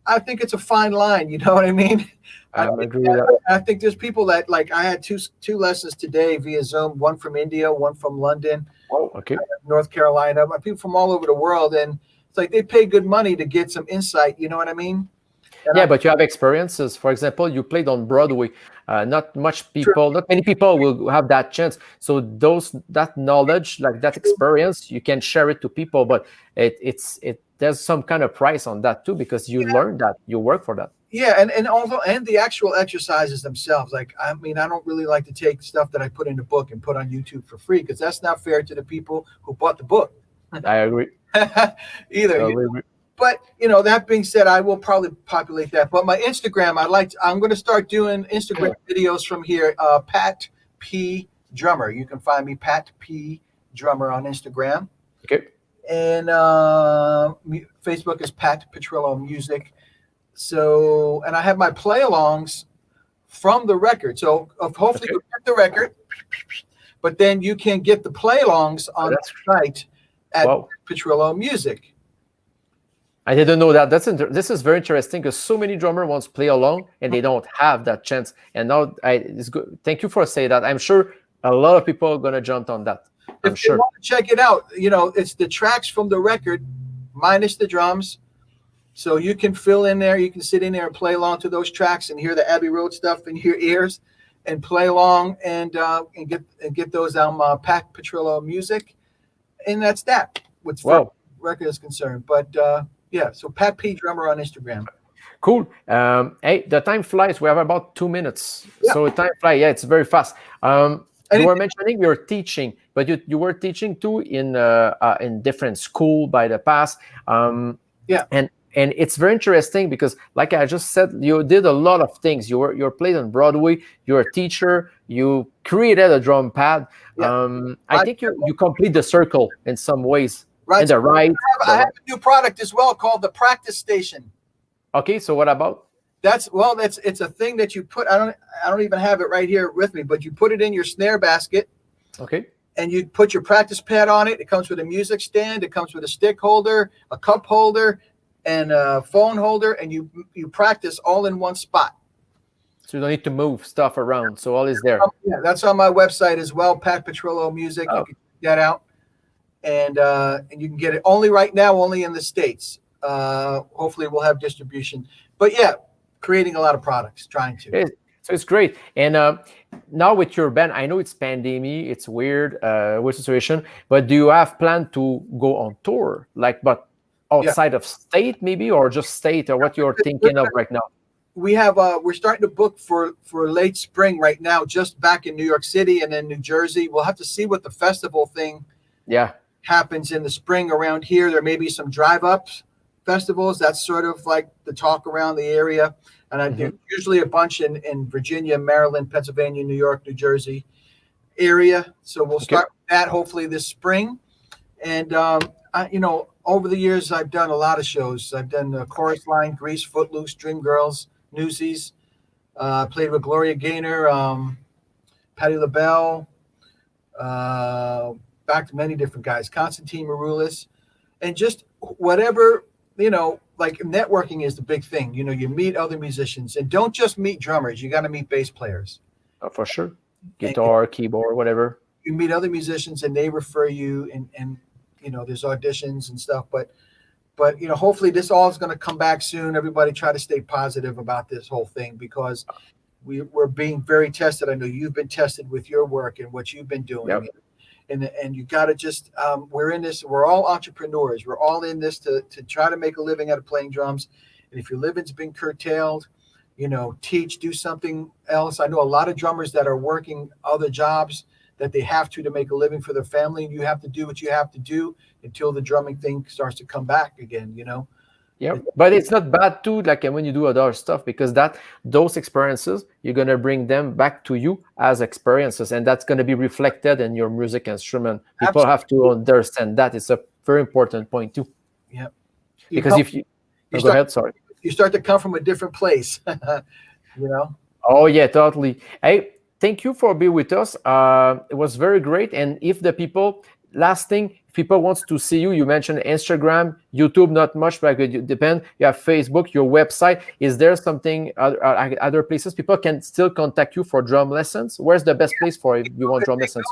I think it's a fine line. You know what I mean? I agree with that. I think there's people that, like, I had two lessons today via Zoom, one from India, one from London, North Carolina, people from all over the world, and it's like they pay good money to get some insight. You know what I mean? But you have experiences. For example, you played on Broadway. Not many people will have that chance. So that knowledge, like that experience, you can share it to people. But there's some kind of price on that too, because you learn that, you work for that. Yeah, and the actual exercises themselves. Like, I mean, I don't really like to take stuff that I put in the book and put on YouTube for free, because that's not fair to the people who bought the book. I agree. Either. But that being said, I will probably populate that. But my Instagram, I'm going to start doing Instagram videos from here. Pat P Drummer. You can find me Pat P Drummer on Instagram. Okay. And Facebook is Pat Petrillo Music. So, and I have my play-alongs from the record. So hopefully you'll get the record, but then you can get the play-alongs on the site at Petrillo Music. I didn't know that. This is very interesting, because so many drummers want to play along and they don't have that chance. And now it's good. Thank you for saying that. I'm sure a lot of people are going to jump on that. If you want to check it out, it's the tracks from the record minus the drums. So you can fill in there. You can sit in there and play along to those tracks and hear the Abbey Road stuff in your ears and play along and get those on Pat Petrillo Music. And that's that. With record is concerned. But so Pat P Drummer on Instagram. Cool. Hey, the time flies. We have about 2 minutes. Yeah. So time flies. Yeah, it's very fast. You were mentioning you're teaching, but you were teaching too in different school by the past. And it's very interesting because, like I just said, you did a lot of things. You're played on Broadway. You're a teacher. You created a drum pad. I think you complete the circle in some ways. Right. I have a new product as well called the Practice Station. Okay, so what about? It's a thing that you put. I don't even have it right here with me, but you put it in your snare basket. Okay. And you put your practice pad on it. It comes with a music stand. It comes with a stick holder, a cup holder, and a phone holder, and you practice all in one spot. So you don't need to move stuff around. So all is there. Yeah, that's on my website as well, Pat Petrillo Music. You can check that out. And you can get it only in the States. Hopefully we'll have distribution. But yeah, creating a lot of products, trying to. So it's great. And now with your band, I know it's pandemic, it's weird situation, but do you have plan to go on tour? But outside of state maybe, or just state, or what you're thinking of right now? We have we're starting to book for late spring right now, just back in New York City and then New Jersey. We'll have to see what the festival thing happens in the spring around here. There may be some drive-ups festivals. That's sort of like the talk around the area. And I do usually a bunch in Virginia, Maryland, Pennsylvania, New York, New Jersey area. So we'll start with that hopefully this spring. And over the years, I've done a lot of shows. I've done Chorus Line, Grease, Footloose, Dreamgirls, Newsies. Played with Gloria Gaynor, Patti LaBelle, back to many different guys, Constantine Maroulis, and just whatever, like networking is the big thing. You meet other musicians, and don't just meet drummers. You got to meet bass players. For sure. Guitar, keyboard, whatever. You meet other musicians, and they refer you, and there's auditions and stuff. But hopefully this all is going to come back soon. Everybody try to stay positive about this whole thing, because we're being very tested. I know you've been tested with your work and what you've been doing. Yep. And you got to just, we're in this, we're all entrepreneurs. We're all in this to try to make a living out of playing drums. And if your living's been curtailed, teach, do something else. I know a lot of drummers that are working other jobs that they have to make a living for their family. And you have to do what you have to do until the drumming thing starts to come back again, Yeah, but it's not bad too, like when you do other stuff, because those experiences, you're going to bring them back to you as experiences, and that's going to be reflected in your music instrument. People have to understand that. It's a very important point too. Yeah. Because go ahead, sorry. You start to come from a different place, Oh yeah, totally. Hey, thank you for being with us. It was very great. And if the people, last thing, if people wants to see you, you mentioned Instagram, YouTube, not much, but it depends. You have Facebook, your website. Is there something, other places people can still contact you for drum lessons? Where's the best place for if you want drum lessons?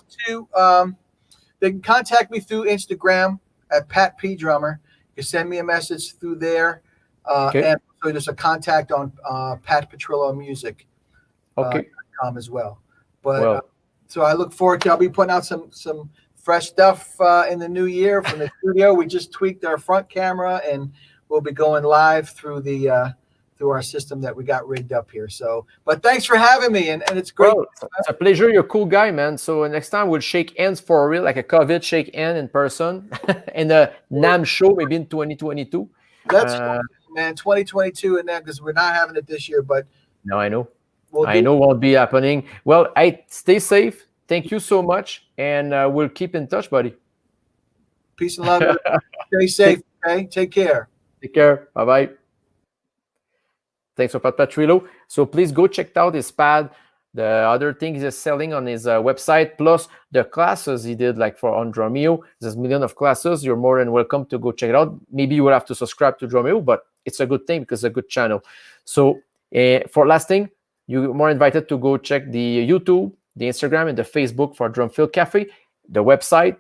They can contact me through Instagram at Pat P Drummer. You can send me a message through there. And so there's a contact on Pat Petrillo Music. As well. But so I look forward to, I'll be putting out some fresh stuff in the new year from the studio. We just tweaked our front camera, and we'll be going live through our system that we got rigged up here. So, but thanks for having me, and it's great. Well, it's a pleasure. You're a cool guy, man. So next time we'll shake hands for real, like a COVID shake hand in person, in the NAMM show maybe in 2022. That's man, 2022 and that, because we're not having it this year. But no, I know. I know won't be happening. Well, stay safe. Thank you so much, and we'll keep in touch, buddy. Peace and love. Stay safe, okay? Take care. Take care. Bye-bye. Thanks for Petrillo. So please go check out his pad. The other things he's selling on his website, plus the classes he did, like for on Drumeo. There's millions of classes. You're more than welcome to go check it out. Maybe you will have to subscribe to Drumeo, but it's a good thing because it's a good channel. So for last thing, you're more invited to go check the YouTube, the Instagram, and the Facebook for Drumfill Kafe. The website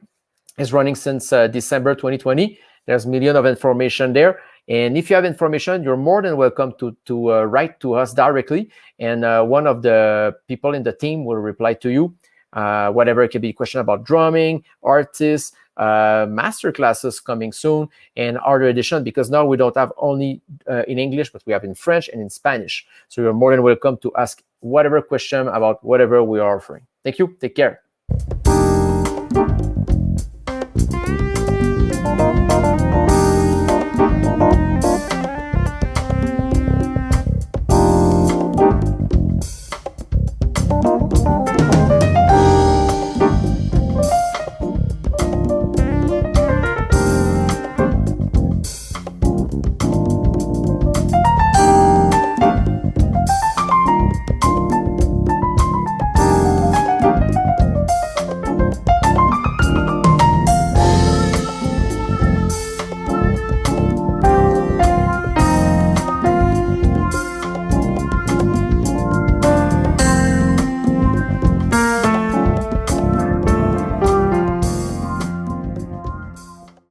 is running since December 2020. There's millions of information there. And if you have information, you're more than welcome to write to us directly. And one of the people in the team will reply to you. Whatever, it could be a question about drumming, artists, master classes coming soon, and other edition, because now we don't have only in English, but we have in French and in Spanish. So you're more than welcome to ask whatever question about whatever we are offering. Thank you. Take care.